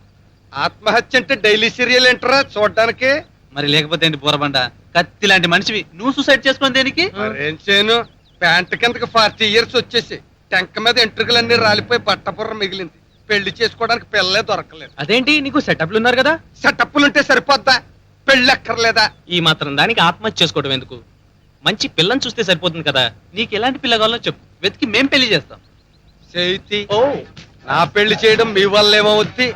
ఆత్మహత్య అంటే డైలీ సీరియల్ ఏంటరా చూడడానికి? మరి లేకపోతే ఏంటి బోరబండ, కత్తి లాంటి మనిషివి నువ్వు సూసైడ్ చేసుకుని దేనికి? మరేం చేయను, ప్యాంట్ కిందకి 40 years వచ్చేసి టెంక మీద ఎంట్రుకలన్నీ రాలిపోయి బట్టపుర్ర మిగిలింది. పెళ్లి చేసుకోవడానికి పిల్లలే దొరకలేదు. అదేంటి, నీకు సెటప్లు ఉన్నారు కదా? సెటప్పులుంటే సరిపోద్దా? పెళ్లి అక్కర్లేదా? ఈ మాత్రం దానికి ఆత్మహత్య చేసుకోవడం ఎందుకు? మంచి పిల్లని చూస్తే సరిపోతుంది కదా. నీకు ఎలాంటి పిల్ల కావాలో చెప్పు, వెతికి మేం పెళ్లి చేస్తాం. చేతి నా పెళ్లి చేయడం మీ వల్ల ఏమవుద్ది?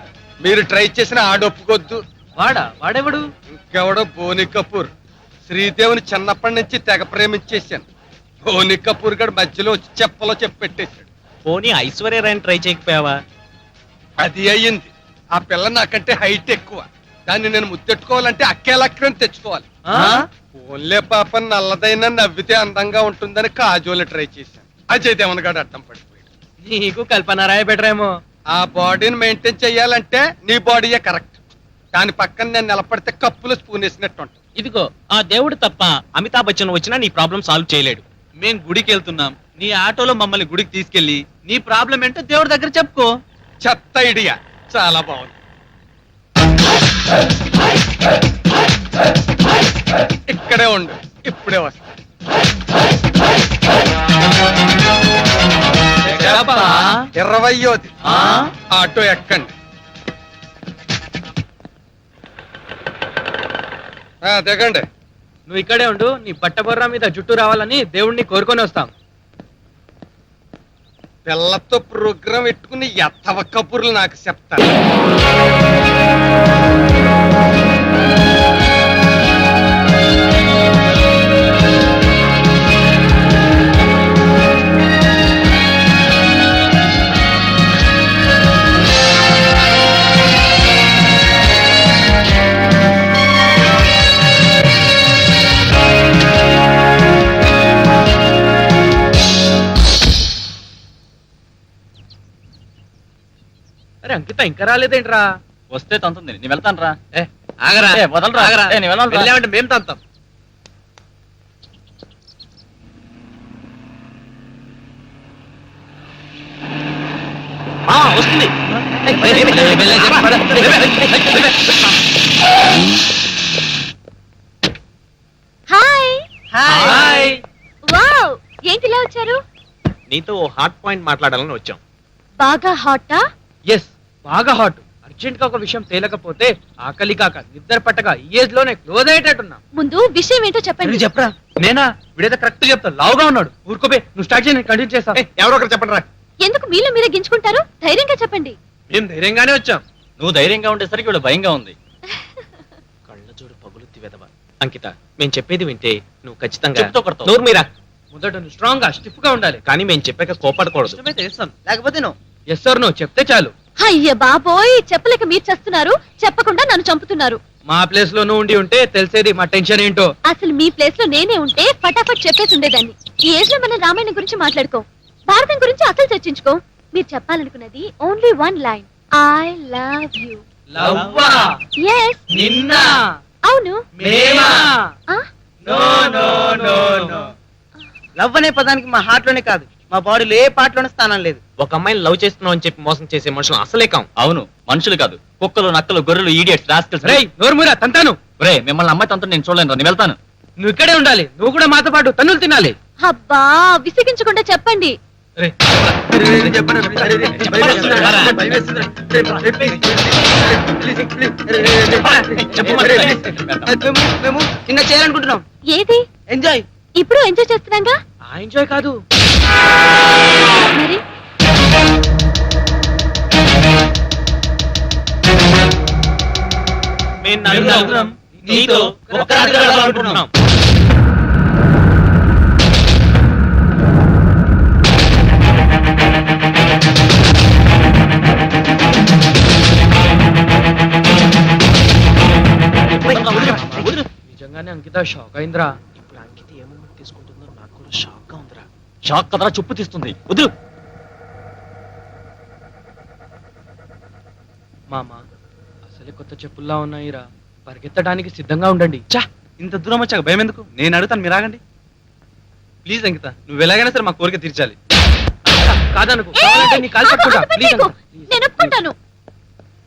మీరు ట్రై చేసిన ఆడొప్పుకొద్దు. వాడెవడు? ఇంకెవడో బోని కపూర్. శ్రీదేవిని చిన్నప్పటి నుంచి తెగ ప్రేమించేశాను. బోని కపూర్ గడు మధ్యలో వచ్చి చెప్పలో చెప్పెట్టేశాడు. పోనీ ఐశ్వర్య రాయని ట్రై చేయకపోయావా? అది అయ్యింది. ఆ పిల్ల నాకంటే హైట్ ఎక్కువ. దాన్ని నేను ముద్దెట్టుకోవాలంటే అక్కేలక్కని తెచ్చుకోవాలి. ఓన్లే పాప నల్లదైనా నవ్వితే అందంగా ఉంటుందని కాజోలు ట్రై చేశాను. అజయ్ దేవన్ గారు అడ్డం పడిపోయాడు. నీకు కల్పనారాయ బెటర్ ఏమో. ఆ బాడీని మెయింటైన్ చెయ్యాలంటే నీ బాడీయే కరెక్ట్. దాని పక్కన నేను నిలబడితే కప్పులు స్పూన్ వేసినట్టు ఉంటుంది. ఇదిగో ఆ దేవుడు తప్ప అమితాబ్ బచ్చన్ వచ్చినా నీ ప్రాబ్లం సాల్వ్ చేయలేడు. మేం గుడికి వెళ్తున్నాం, నీ ఆటోలో మమ్మల్ని గుడికి తీసుకెళ్లి నీ ప్రాబ్లం ఏంటో దేవుడి దగ్గర చెప్పుకో. చెత్త ఐడియా, చాలా బాగుంది. ఇక్కడే ఉండు, ఇప్పుడే వస్తా. చెప్పా. 20వ ఆటో ఎక్కండి. దిగండి. నువ్వు ఇక్కడే ఉండు, నీ బట్టబొర్ర మీద జుట్టు రావాలని దేవుణ్ణి కోరుకొని వస్తాం. పిల్లతో ప్రోగ్రాం పెట్టుకుని ఎత్తవ కబుర్లు నాకు చెప్తాను. అరే అంకిత ఇంకా రాలేదేంట్రా? వస్తే తంతుంది, నేను వెళ్తాను రా. ఆగరా, వదలరా. ఆగరా. నేను వెళ్ళాలి రా. వెళ్ళామంటే మేము తంతాం. వస్తుంది. హాయ్. హాయ్. వావ్, ఏంటి ఇలా వచ్చారు? నీతో ఓ హాట్ పాయింట్ మాట్లాడాలని వచ్చాం. బాగా హాటా? ఎస్, బాగా హాట్. అర్జెంట్ గా ఒక విషయం తేలకపోతే ఆకలి కాక నిద్ర పట్టక ఈ ఏజ్ లోనే క్లోజ్ అయ్యేటట్టున్నా. ముందు విషయం ఏంటో చెప్పండి. చెప్పరా. నేనా? వీడైతే కరెక్ట్ చెప్తా. లావుగా ఉన్నాడు. ఊరుకోబే, నువ్వు స్టార్ట్ చేయి, కంటిన్యూ చేస్తా. ఎవరో ఒకరు చెప్పండి రా. ఎందుకు మీలో మీరే గించుకుంటారు? ధైర్యంగా చెప్పండి. మేము ధైర్యంగానే వచ్చాం. నువ్వు ధైర్యంగా ఉండేసరికి వీడు భయంగా ఉంది. కళ్ళజోడు పగులుద్ది వెదవ. అంకిత, మేము చెప్పేది వింటే నువ్వు ఖచ్చితంగా చెప్తూ కొడతావు. నోరు మీరా. మొదట నువ్వు స్ట్రాంగ్ గా స్టిఫ్ గా ఉండాలి. కానీ మేము చెప్పాక కోపడకూడదు. లేకపోతే నువ్వు ఎస్ సార్, నువ్వు చెప్తే చాలు. అయ్య బాబోయ్, చెప్పలేక మీరు చేస్తున్నారు, చెప్పకుండా నన్ను చంపుతున్నారు. మా ప్లేస్ లో నువ్వు ఉండి ఉంటే తెలిసేది మా టెన్షన్ ఏంటో. అసలు మీ ప్లేస్ లో నేనే ఉంటే ఫటాఫట్ చెప్పేసి ఉండేదాన్ని. ఈ ఏజ్ లో మన రామాయణం గురించి మాట్లాడుకో, భారతం గురించి అసలు చర్చించుకో. మీరు చెప్పాలనుకున్నది only one line, I love you. లవ్వా? ఎస్. నిన్న? అవును. మేమా? ఆ? No no no no. Love అనే పదానికి మా హార్ట్ లోనే కాదు, మా బాడీలో ఏ పార్ట్ లోనే స్థానం లేదు. ఒక అమ్మాయిని లవ్ చేస్తున్నావు అని చెప్పి మోసం చేసే మనుషులు అసలే కాం. అవును, మనుషులు కాదు, కుక్కలు, నక్కలు, గొర్రెలు, ఈడియట్స్, రాస్కల్స్. రేయ్, నోరు మూరా, తంతాను. రే, మిమ్మల్ని అమ్మాయి తంతు నేను చూడలేను రా, నేను వెళ్తాను. నువ్వు ఇక్కడే ఉండాలి. నువ్వు కూడా మాతో పాటు తన్నులు తినాలి. అబ్బా, విసిగించకుండా చెప్పండి. మేము చిన్న చేయాలనుకుంటున్నాం. ఏది? ఎంజాయ్. ఇప్పుడు ఎంజాయ్ చేస్తున్నాగా. ఆ ఎంజాయ్ కాదు మరి మేము నలుగురం నీతో ఒక్క రాత్రి గడపాలనుకుంటున్నాం. నిజంగానే అంకిత షాక్ అయిందిరా. ఇప్పుడు అంకిత ఏ మూమెంట్ తీసుకుంటుందో నాకు కూడా షాక్ గా ఉందిరా. షాక్ కదరా, చుప్పు తీస్తుంది. వదులు. మామా, అసలే కొత్త చెప్పుల్లా ఉన్నాయిరా. పరిగెత్తడానికి సిద్ధంగా ఉండండి. చా, ఇంత దూరం వచ్చాక భయం ఎందుకు? నేను అడుగుతాను, మీరు ఆగండి ప్లీజ్. అంకిత, నువ్వు ఎలాగైనా సరే మా కోరిక తీర్చాలి. కాదనుకో, కావాలంటే నీ కాలు పట్టుకుంటా. ప్లీజ్ ఆగు, నేను ఒప్పుకుంటాను.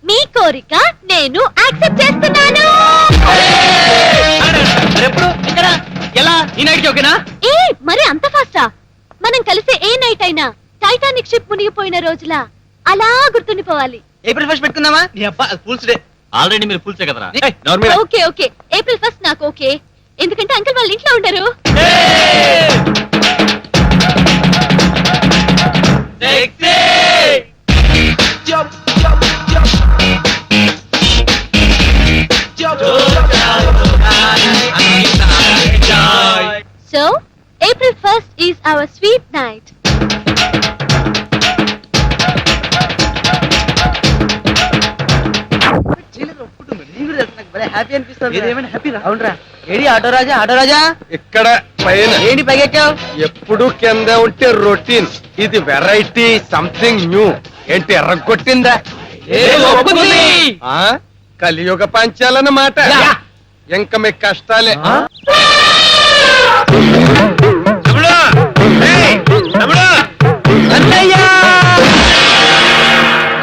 మీ కోరిక నేను యాక్సెప్ట్ చేస్తున్నాను. ఎప్పుడు, ఎక్కడ, ఎలా? ఈ నైట్ ఓకేనా? ఏ మరి అంత ఫాస్టా? మనం కలిసే ఏ నైట్ అయినా టైటానిక్ షిప్ మునిగిపోయిన రోజులా అలా గుర్తుండిపోవాలి. ఏప్రిల్ 1 పెట్టుకుందామా? నీ అబ్బా, ఫుల్స్ డే. ఆల్రెడీ మీరు ఫుల్సే కదరా. ఓకే ఓకే, ఏప్రిల్ 1 నాకు ఓకే. ఎందుకంటే అంకుల్ వాళ్ళు ఇంట్లో ఉండరు. So, April 1st is our sweet night. కూడా తెలుసు, నాకు భలే హ్యాపీ అనిపిస్తుంది. ఏమైనా హ్యాపీ రా? అవునరా. ఏడి ఆటో రాజా, ఆటో రాజా ఇక్కడ పైన ఏంటి పైకెక్కావు? ఎప్పుడు కింద ఉంటే రొటీన్, ఇది వెరైటీ, సంథింగ్ న్యూ. ఏంటి ఎర్రగొట్టిందా? ఆ కలియుగ పంచాలన్నమాట. ఇంకా మీకు కష్టాలే.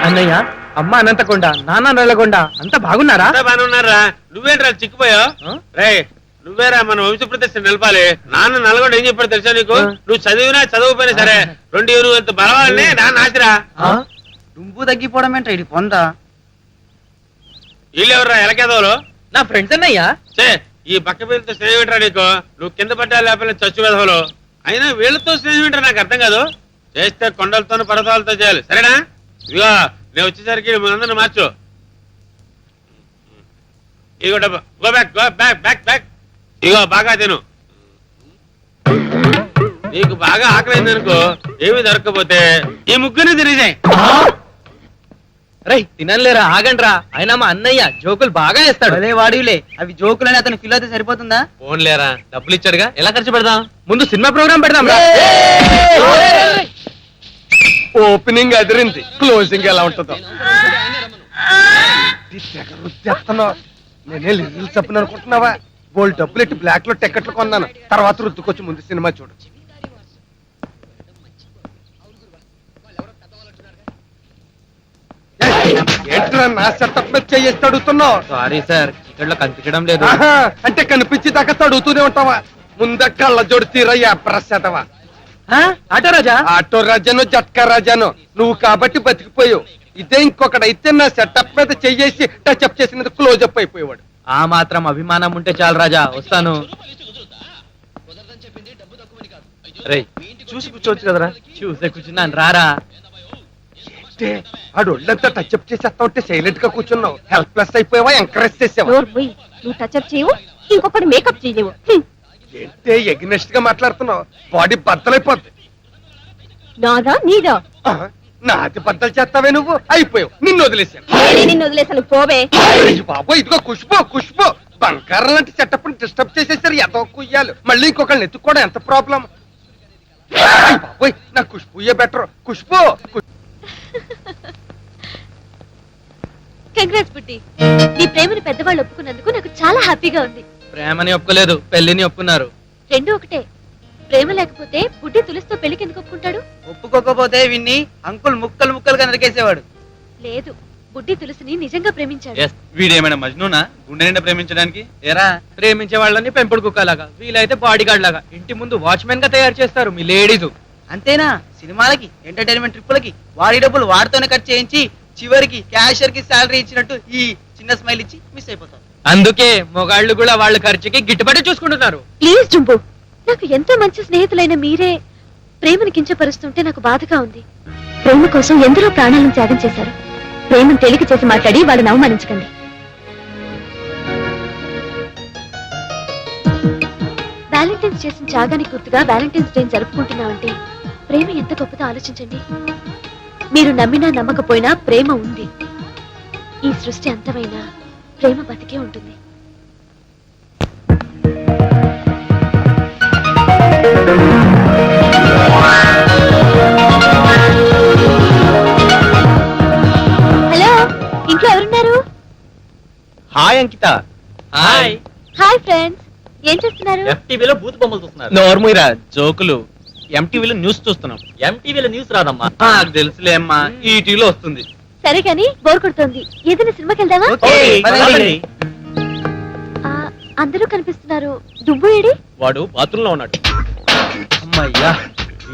అన్నయ్య, అమ్మ అనంతకొండ, నాన్న నల్లగొండ అంతా బాగున్నారా? బాగున్నారా? నువ్వేంట్రా చిక్కుపోయావు? రే నువ్వేరా మన వంశ ప్రతిష్ట నిలపాలి. నాన్న నల్గొండ ఏం చెప్పాడు తెలుసా నీకు? నువ్వు చదివినా చదవకపోయినా సరే 2 నువ్వు ఎంత బలవాళ్ళని నాన్న ఆశరా. దుంపు తగ్గిపోవడం ఏంట ఇది పొందా? వీళ్ళెవర్రా ఎలకేదోలు? నా ఫ్రెండ్స్ అన్నయ్య. ఈ పక్క వీళ్ళతో స్నేహం ఏంట్రా నీకు? నువ్వు కింద పడ్డా లేకపోతే చచ్చు వెధవలు. అయినా వీళ్ళతో స్నేహం ఏంట్రా నాకు అర్థం కాదు. చేస్తే కొండలతోనూ పర్వతాలతో చేయాలి, సరేనా? ఇదిగో నేను వచ్చేసరికి మనందరిని మార్చు. ఇదిగో డబ్బా, go back, go back, back, back. ఇగో బాగా తిను. నీకు బాగా ఆకలింది అనుకో, ఏమి దొరకకపోతే ఈ ముగ్గురిని తినేసాయి. రై తినలేరా, ఆగండ్రా. అయినా మా అన్నయ్య జోకులు బాగా వేస్తాడు. అదే వాడిలే, అవి జోకులని అతను ఫీల్ అయితే సరిపోతుందా? ఫోన్లేరా, డబ్బులు ఇచ్చాడుగా, ఎలా ఖర్చు పెడదాం? ముందు సినిమా ప్రోగ్రామ్ పెడదాం రా. ఓపెనింగ్ అదిరింది, క్లోజింగ్ ఎలా ఉంటుందో. నేనే లిరిల్ చెప్పను అనుకుంటున్నావా? బోల్డ్ డబ్బులు ఎట్టి బ్లాక్ లో టికెట్లు కొన్నాను, తర్వాత రుద్దుకొచ్చి ముందు సినిమా చూడు. ఏంట్రా నా సెటప్ మీద చేసి అడుగుతున్నావు? సారీ సార్, ఇక్కడ కనిపించడం లేదు. అంటే కనిపించేదాకా అడుగుతూనే ఉంటావా? ముంద కళ్ళ జోడు తీరయ్యా ప్రసాదవా. ఆటో రాజా, ఆటో రాజాను జట్కా రాజాను నువ్వు కాబట్టి బతికిపోయావు. ఇదే ఇంకొకడైతే నా సెటప్ మీద చెయ్యేసి టచ్అప్ చేసినది క్లోజప్ అయిపోయేవాడు. ఆ మాత్రం అభిమానం ఉంటే చాలు రాజా, వస్తాను. రేయ్ చూసి కూర్చోవచ్చు కదరా. చూసే కూర్చున్నాను, రారా. ఆడు ఒళ్ళంతా టచ్అప్ చేసేస్తా ఉంటే సైలెంట్ గా కూర్చున్నావు. హెల్ప్లెస్ అయిపోయావా, ఎంకరేజ్ చేసావా? నువ్వు టచ్అప్ చేయవు, ఇంకొకటి మేకప్ చేయలేవు. ఏంటే ఎగ్నెస్ట్ గా మాట్లాడుతున్నావు? బాడీ బద్దలైపోద్ది. నాదా నీదా? నాది బద్దలు చేస్తావే నువ్వు, అయిపోయావు. నిన్ను వదిలేసాను. నిన్ను వదిలేసాను, పోవే. బాబు ఇదిగో ఖుష్బు, ఖుష్బు బంగారం లాంటి సెటప్ ని డిస్టర్బ్ చేసేసారు. ఎంతో కుయ్యాలు, మళ్ళీ ఇంకొకళ్ళని ఎత్తుకోవడం ఎంత ప్రాబ్లం. బాబోయ్ నా ఖుష్బుయే బెటర్. ఖుష్బు కంగ్రాట్స్ బుడ్డి, నీ ప్రేమను పెద్దవాళ్ళు ఒప్పుకున్నందుకు నాకు చాలా హ్యాపీగా ఉంది. ప్రేమని ఒప్పుకోలేదు, పెళ్లిని ఒప్పుకున్నారు. రెండు ఒకటే. ప్రేమ లేకపోతే బుడ్డి తులసితో పెళ్లికి ఎందుకు ఒప్పుకుంటాడు? ఒప్పుకోకపోతే విన్ని అంకుల్ ముక్కలు ముక్కలుగా నరికేసేవాడు. లేదు, బుడ్డి తులసిని నిజంగా ప్రేమించాడు. వీడేమైనా మజ్నూనా గుండె నిండా ప్రేమించడానికి? ఏరా, ప్రేమించే వాళ్ళని పెంపుడు కుక్కలాగా, వీలైతే బాడీ గార్డ్ లాగా ఇంటి ముందు వాచ్మెన్ గా తయారు చేస్తారు మీ లేడీస్. అంతేనా? సినిమాలకి, ఎంటర్టైన్మెంట్ ట్రిప్పులకి వాడి డబ్బులు వాడితోనే ఖర్చు చేయించి చివరికి క్యాషియర్ కి శాలరీ ఇచ్చినట్టు ఈ చిన్న స్మైల్ ఇచ్చి మిస్ అయిపోతారు. అందుకే మొగాళ్ళు కూడా వాళ్ళ ఖర్చుకి గిట్టుబాటు చూసుకుంటున్నారు. ప్లీజ్ జుంబు, నాకు ఎంతో మంచి స్నేహితులైన మీరే ప్రేమను కించపరుస్తుంటే నాకు బాధగా ఉంది. ప్రేమ కోసం ఎందరో ప్రాణాలను త్యాగం చేశారు. ప్రేమను తేలిక చేసి మాట్లాడి వాళ్ళని అవమానించకండి. వ్యాలంటైన్స్ చేసిన త్యాగానికి గుర్తుగా వ్యాలంటైన్స్ డే జరుపుకుంటున్నామంటే ప్రేమ ఎంత గొప్పదో ఆలోచించండి. మీరు నమ్మినా నమ్మకపోయినా ప్రేమ ఉంది. ఈ సృష్టి అంతమైనా ప్రేమ బతికే ఉంటుంది. హలో, ఇంట్లో ఎవరున్నారు? హాయ్ అంకిత. హాయ్. హాయ్ ఫ్రెండ్స్, ఏం చేస్తున్నారు? FTVలో బూత్ బొమ్మలు చూస్తున్నారు. నోర్ముయిరా జోకులు. MTVలో న్యూస్ చూస్తున్నాం. MTVలో న్యూస్ రాదమ్మా. నాకు తెలుసులే అమ్మా, ఈటీవీలో వస్తుంది. సరే కానీ బోర్ కొడుతోంది, ఏదైనా సినిమాకి వెళ్దామా? పదండి. అందరూ కనిపిస్తున్నారు. దుబ్బు ఏడి? వాడు బాత్రూమ్ లో ఉన్నాడు. అమ్మయ్యా,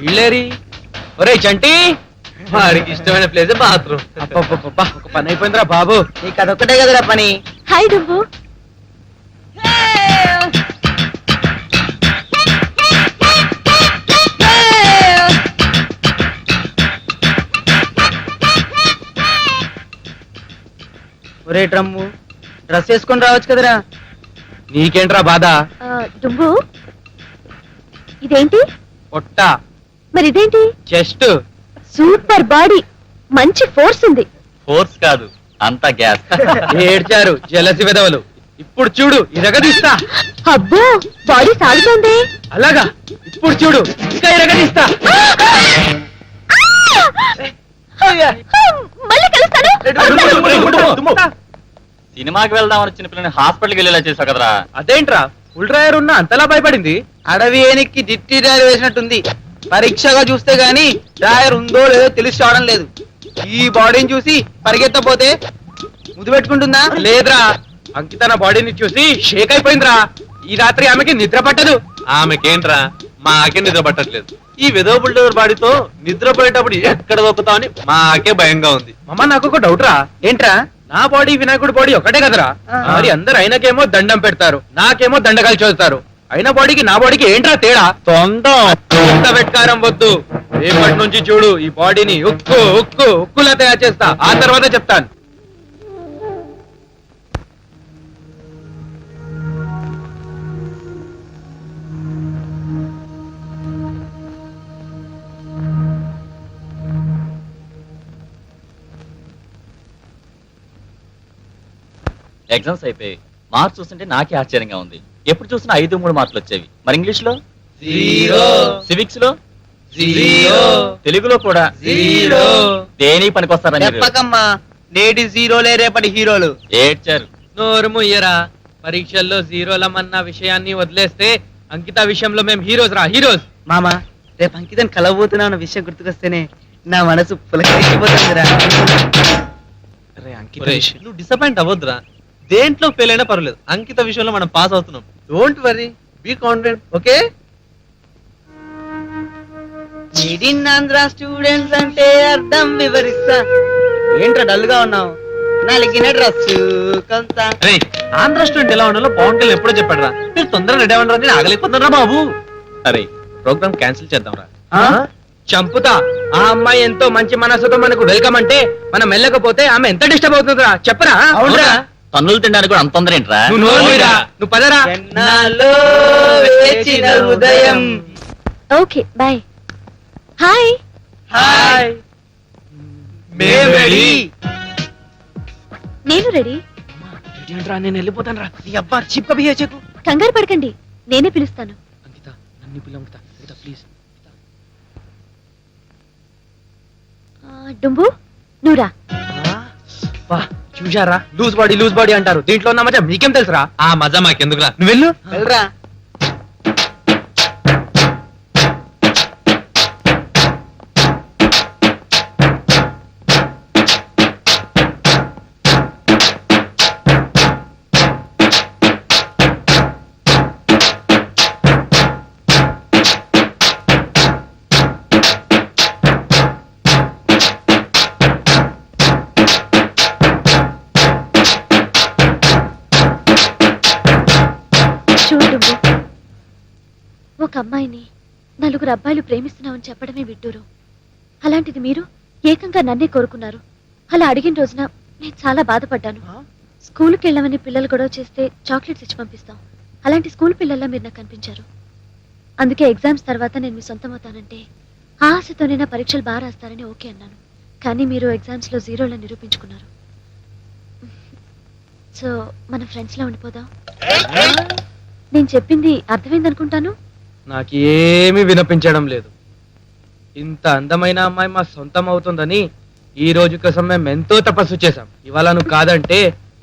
వీళ్ళేరి. ఒరే చంటి, వాడికి ఇష్టమైన ప్లేస్ బాత్రూమ్. అబ్బబ్బబ్బబ్బా, ఒక పని అయిపోయిందిరా బాబు. నీకు అదొక్కటే కదరా పని. హాయ్ దుబ్బు. ఒరే డ్రమ్ము, డ్రెస్ వేసుకొని రావచ్చు కదరా. నీకేంట్రా బాధ? దుబ్బు, ఇదేంటి? పొట్ట, మరి ఇదేంటి? చెస్ట్. సూపర్ బాడీ, మంచి ఫోర్స్ ఉంది. ఫోర్స్ కాదు, అంతా గ్యాస్. ఏడ్చారు జలసి వెదవలు. ఇప్పుడు చూడు ఇరగదీస్తా. అబ్బో బాడీ సాగుతోంది. అలాగా ఇప్పుడు చూడు ఇంకా ఇరగదీస్తా. మళ్ళీ కలుస్తాను. సినిమాకి వెళ్దామని చిన్న పిల్లని హాస్పిటల్కి వెళ్ళేలా చేసావు కదరా. అదేంట్రా ఫుల్ డ్రైవర్ ఉన్నా అంతలా భయపడింది. అడవి ఏనికి డిట్టి డ్రైవర్ వేసినట్టుంది. పరీక్షగా చూస్తే గాని డ్రైవర్ ఉందో లేదో తెలిసి రావడం లేదు. ఈ బాడీని చూసి పరిగెత్తపోతే ముద్దు పెట్టుకుంటుందా? లేదురా అంకిత నా బాడీని చూసి షేక్ అయిపోయిందిరా. ఈ రాత్రి ఆమెకి నిద్ర పట్టదు. ఆమెకేంట్రా మాకే నిద్ర పట్టట్లేదు. ఈ విధవ బుల్డోజర్ బాడీతో నిద్రపోయేటప్పుడు ఎక్కడ దొక్కుతామని మాకే భయంగా ఉంది. మమ్మ నాకు ఒక డౌట్ రా. ఏంట్రా? నా బాడీ వినాయకుడి బాడీ ఒకటే కదరా. మరి అందరు ఆయనకేమో దండం పెడతారు, నాకేమో దండకాలు చదువుతారు. అయిన బాడీకి నా బాడీకి ఏంట్రా తేడా? తొండ వెట్కారం వద్దు. రేపటి నుంచి చూడు ఈ బాడీని ఉక్కులా తయారు చేస్తా. ఆ తర్వాత చెప్తాను. ఎగ్జామ్స్ అయిపోయి మార్క్స్ చూస్తుంటే నాకే ఆశ్చర్యంగా ఉంది. ఎప్పుడు చూసినా 5-3 మార్కులు వచ్చేవి. మరి ఇంగ్లీష్ లో 0, సివిక్స్ లో 0, తెలుగులో కూడా 0. దేనికి పనికొస్తారని మీరు? చెప్పకమ్మా, నేటి జీరోలే రేపటి హీరోలు. ఏడ్చారు. నోరు ముయ్యరా. పరీక్షల్లో జీరోలమన్న విషయాన్ని వదిలేస్తే అంకిత విషయంలో మేము హీరోస్ రా, హీరోస్. మామ రేపు అంకితని కలవబోతున్నా అన్న విషయం గుర్తుకొస్తేనే నా మనసు పులకరించిపోతుందిరా. ఒరేయ్, నువ్వు డిసప్పాయింట్ అవ్వద్దురా. దేంట్లో ఫెయిల్ అయినా పర్వాలేదు, అంకిత విషయంలో మనం పాస్ అవుతున్నాం. Don't worry, be confident. Okay made in Andhra students అంటే అర్థం వివరిస్తా. ఏంట్రా డల్ గా ఉన్నావు? నలిగిన డ్రెస్ కొంత. ఆంధ్ర స్టూడెంట్ ఎలా ఉండాలో పవన్ కళ్యాణ్ ఎప్పుడో చెప్పాడు రా. మీరు తొందరగా రెడీ అవ్వండి, నేను ఆగలేకపోతున్నా బాబు. అరే ప్రోగ్రామ్ క్యాన్సిల్ చేద్దాం రా. చంపుతా. ఆ అమ్మాయి ఎంతో మంచి మనసుతో మనకు వెల్కమ్ అంటే మనం వెళ్ళకపోతే ఆమె ఎంత డిస్టర్బ్ అవుతుందిరా చెప్పరా? అవునరా? తన్నులు తినడానికి కూడా అంత తొందర ఏంట్రా? నువ్వు నోరు మూయరా. నువ్వు పదరా. ఎన్నాళ్ళో వేచిన హృదయం. Okay bye. హాయ్. హాయ్. మేము రెడీ. నేను రెడీ. నేను వెళ్ళిపోతాను రా. నీ అబ్బా చీప్ గా బిహేవ్ చేయకు. కంగారు పడకండి, నేనే పిలుస్తాను. అంకిత నన్ను పిలు. అంకిత ప్లీజ్. డుంబు నువ్వురా. చూసారా లూజ్ బాడీ అంటారు. దీంట్లో ఉన్న మజా మీకేం తెలుసురా? ఆ మజా మాకెందుకురా, నువ్వు వెళ్ళు. వెళ్ళరా. చూడు డుంబు, ఒక అమ్మాయిని 4 అబ్బాయిలు ప్రేమిస్తున్నామని చెప్పడమే విడ్డూరు. అలాంటిది మీరు ఏకంగా నన్నే కోరుకున్నారు. అలా అడిగిన రోజున నేను చాలా బాధపడ్డాను. స్కూల్కి వెళ్ళమని పిల్లలు గొడవ చేస్తే చాక్లెట్స్ ఇచ్చి పంపిస్తాం. అలాంటి స్కూల్ పిల్లల్లా మీరు నాకు కనిపించారు. అందుకే ఎగ్జామ్స్ తర్వాత నేను మీ సొంతమవుతానంటే ఆ ఆశతోనే నా పరీక్షలు బాగా రాస్తారని ఓకే అన్నాను. కానీ మీరు ఎగ్జామ్స్లో 0లను నిరూపించుకున్నారు. సో మన ఫ్రెండ్స్లో ఉండిపోదాం. నేను చెప్పింది అర్థమైందనుకుంటాను. నాకు ఏమీ వినిపించడం లేదు. ఇంత అందమైన అమ్మాయి మా సొంతం అవుతుందని ఈ రోజు కోసం మేము ఎంతో తపస్సు చేశాం. ఇవాళ నువ్వు కాదంటే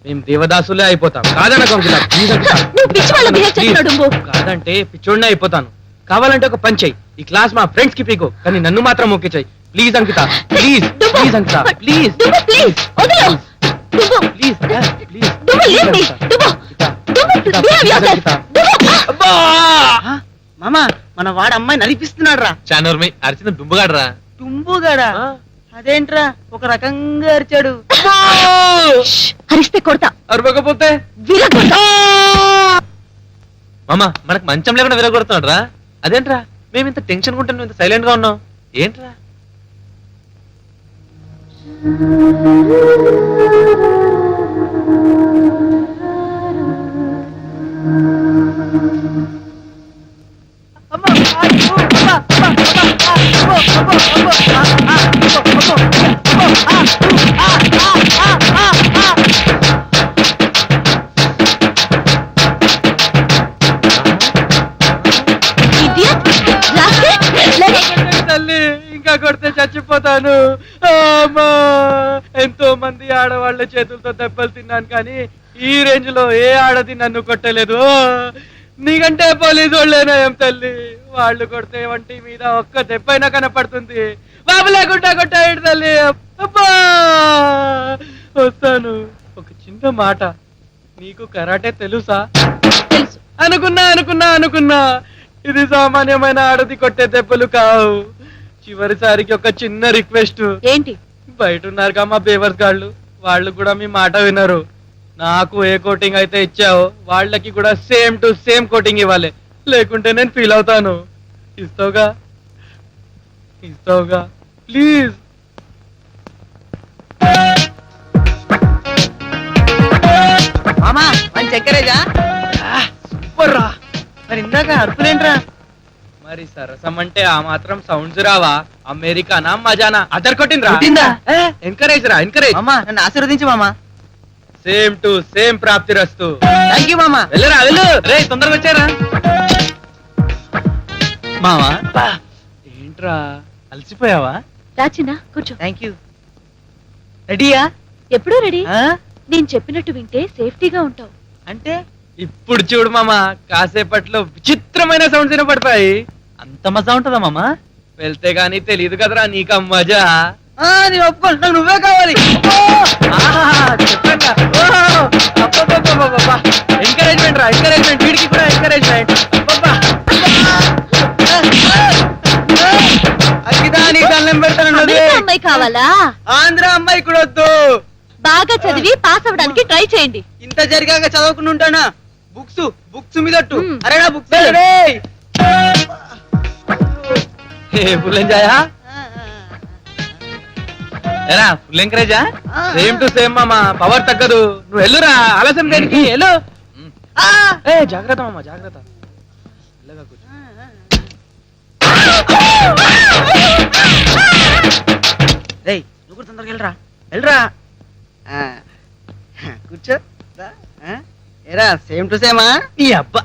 మేము దేవదాసులే అయిపోతాం. కాదనకు అంకిత, ప్లీజ్ అంకిత. నువ్వు పిచ్చి వాళ్ళ బిహేవ్ చేస్తున్నావు డుంబు. కాదంటే పిచ్చోడినే అయిపోతాను. కావాలంటే ఒక పని చెయ్యి, ఈ క్లాస్ మా ఫ్రెండ్స్ కి పీకో, కానీ నన్ను మాత్రం ఓకే చెయ్యి. Please Ankita, please please Ankita, please Dumbu please వదిలు. Dumbu please please Dumbu leave me. Dumbu Dumbu behave yourself. Dumbu మామ మన వాడు అమ్మాయి నరిపిస్తున్నాడు రా. చానూర్మి అరిచిన దుంబుగాడరా. టుంబుగాడా? అదేంట్రా ఒక రకంగా అరిచాడు. హరిస్తే కొడతా. అరవకపోతే విరగొడతా. మామ మనకు మంచం లేకుండా విరగొడుతున్నాడు రా. అదేంట్రా మేము ఇంత టెన్షన్ ఉంటే నువ్వు ఇంత సైలెంట్ గా ఉన్నావు ఏంట్రా? ఇంకా కొడితే చచ్చిపోతాను. అమ్మా! ఎంతో మంది ఆడవాళ్ళ చేతులతో దెబ్బలు తిన్నాను కానీ ఈ రేంజ్ లో ఏ ఆడది నన్ను కొట్టలేదు. నీకంటే పోలీసు వాళ్ళేనా ఏం తల్లి? వాళ్ళు కొడితే వంటి మీద ఒక్క దెబ్బైనా కనపడుతుంది. బాబు లేకుండా కొట్టాడు తల్లి. అబ్బా! వస్తాను. ఒక చిన్న మాట, నీకు కరాటే తెలుసా? తెలుసు. అనుకున్నా ఇది సామాన్యమైన ఆడది కొట్టే దెబ్బలు కావు. చివరిసారికి ఒక చిన్న రిక్వెస్ట్. ఏంటి? బయట ఉన్నారుగా మా బేవర్స్ గాళ్ళు, వాళ్ళు కూడా మీ మాట వినరు. నాకు ఏ కోటింగ్ అయితే ఇచ్చావో వాళ్ళకి కూడా సేమ్ టు సేమ్ కోటింగ్ ఇవ్వాలి, లేకుంటే నేను ఫీల్ అవుతాను. ఇస్తావుగా ప్లీజ్. మామా మంచి చక్కెరేజా? సూపర్ రా. మరి ఇందాక అరుపులేంట్రా? మరి సరసం అంటే ఆ మాత్రం సౌండ్స్ రావా? అమెరికానా మజానా? అదర్ కొట్టిందిరా. కొట్టిందా? ఎంకరేజ్ రా, ఎంకరేజ్. మామా నన్ను ఆశీర్వదించు మామా. సేమ్ టు సేమ్ ప్రాప్తి రస్తు. థ్యాంక్ యూ మామా. వెళ్ళరా వెళ్ళు. రే తొందరగా వచ్చారా మామా. ఏంట్రా అలసిపోయావా? రాచినా కూర్చో. Thank you. రెడీయా? ఎప్పుడూ రెడీ. నేను చెప్పినట్టు వింటే సేఫ్టీగా ఉంటావు. అంటే ఇప్పుడు చూడు మామా, కాసేపట్లో విచిత్రమైన సౌండ్స్ వినపడతాయి. అంత మజా ఉంటుందా మామా? వెళ్తే గానీ తెలియదు కదరా నీకు మజా. నేను ఒప్పుకోను, నాకు నువ్వే కావాలి. ఎంకరేజ్మెంట్ రా, ఎంకరేజ్మెంట్. వీడికి కూడా ఎంకరేజ్మెంట్. అగ్గిదా నీకు దండం పెడతాను. అమెరికా అమ్మాయి కావాలా? ఆంధ్ర అమ్మాయి కూడా వద్దు. బాగా చదివి పాస్ అవ్వడానికి ట్రై చేయండి. ఇంత జరిగాక చదవకుండా ఉంటానా? బుక్స్ మీద మ్మ్. Arena books. ఫుల్ ఎంజాయా? ఏరా ఫుల్ ఎంకరేజా? సేమ్ టు సేమ్ మామా, పవర్ తగ్గదు. నువ్వు వెళ్ళురా, ఆలస్యం దేనికి? వెళ్ళు. ఏ జాగ్రత్త మామా, జాగ్రత్త. మెల్లగా కూర్చో. రేయ్ నువ్వు కూడా తొందరగా వెళ్ళరా. కూర్చో. ఏరా సేమ్ టు సేమా? ఈ అబ్బా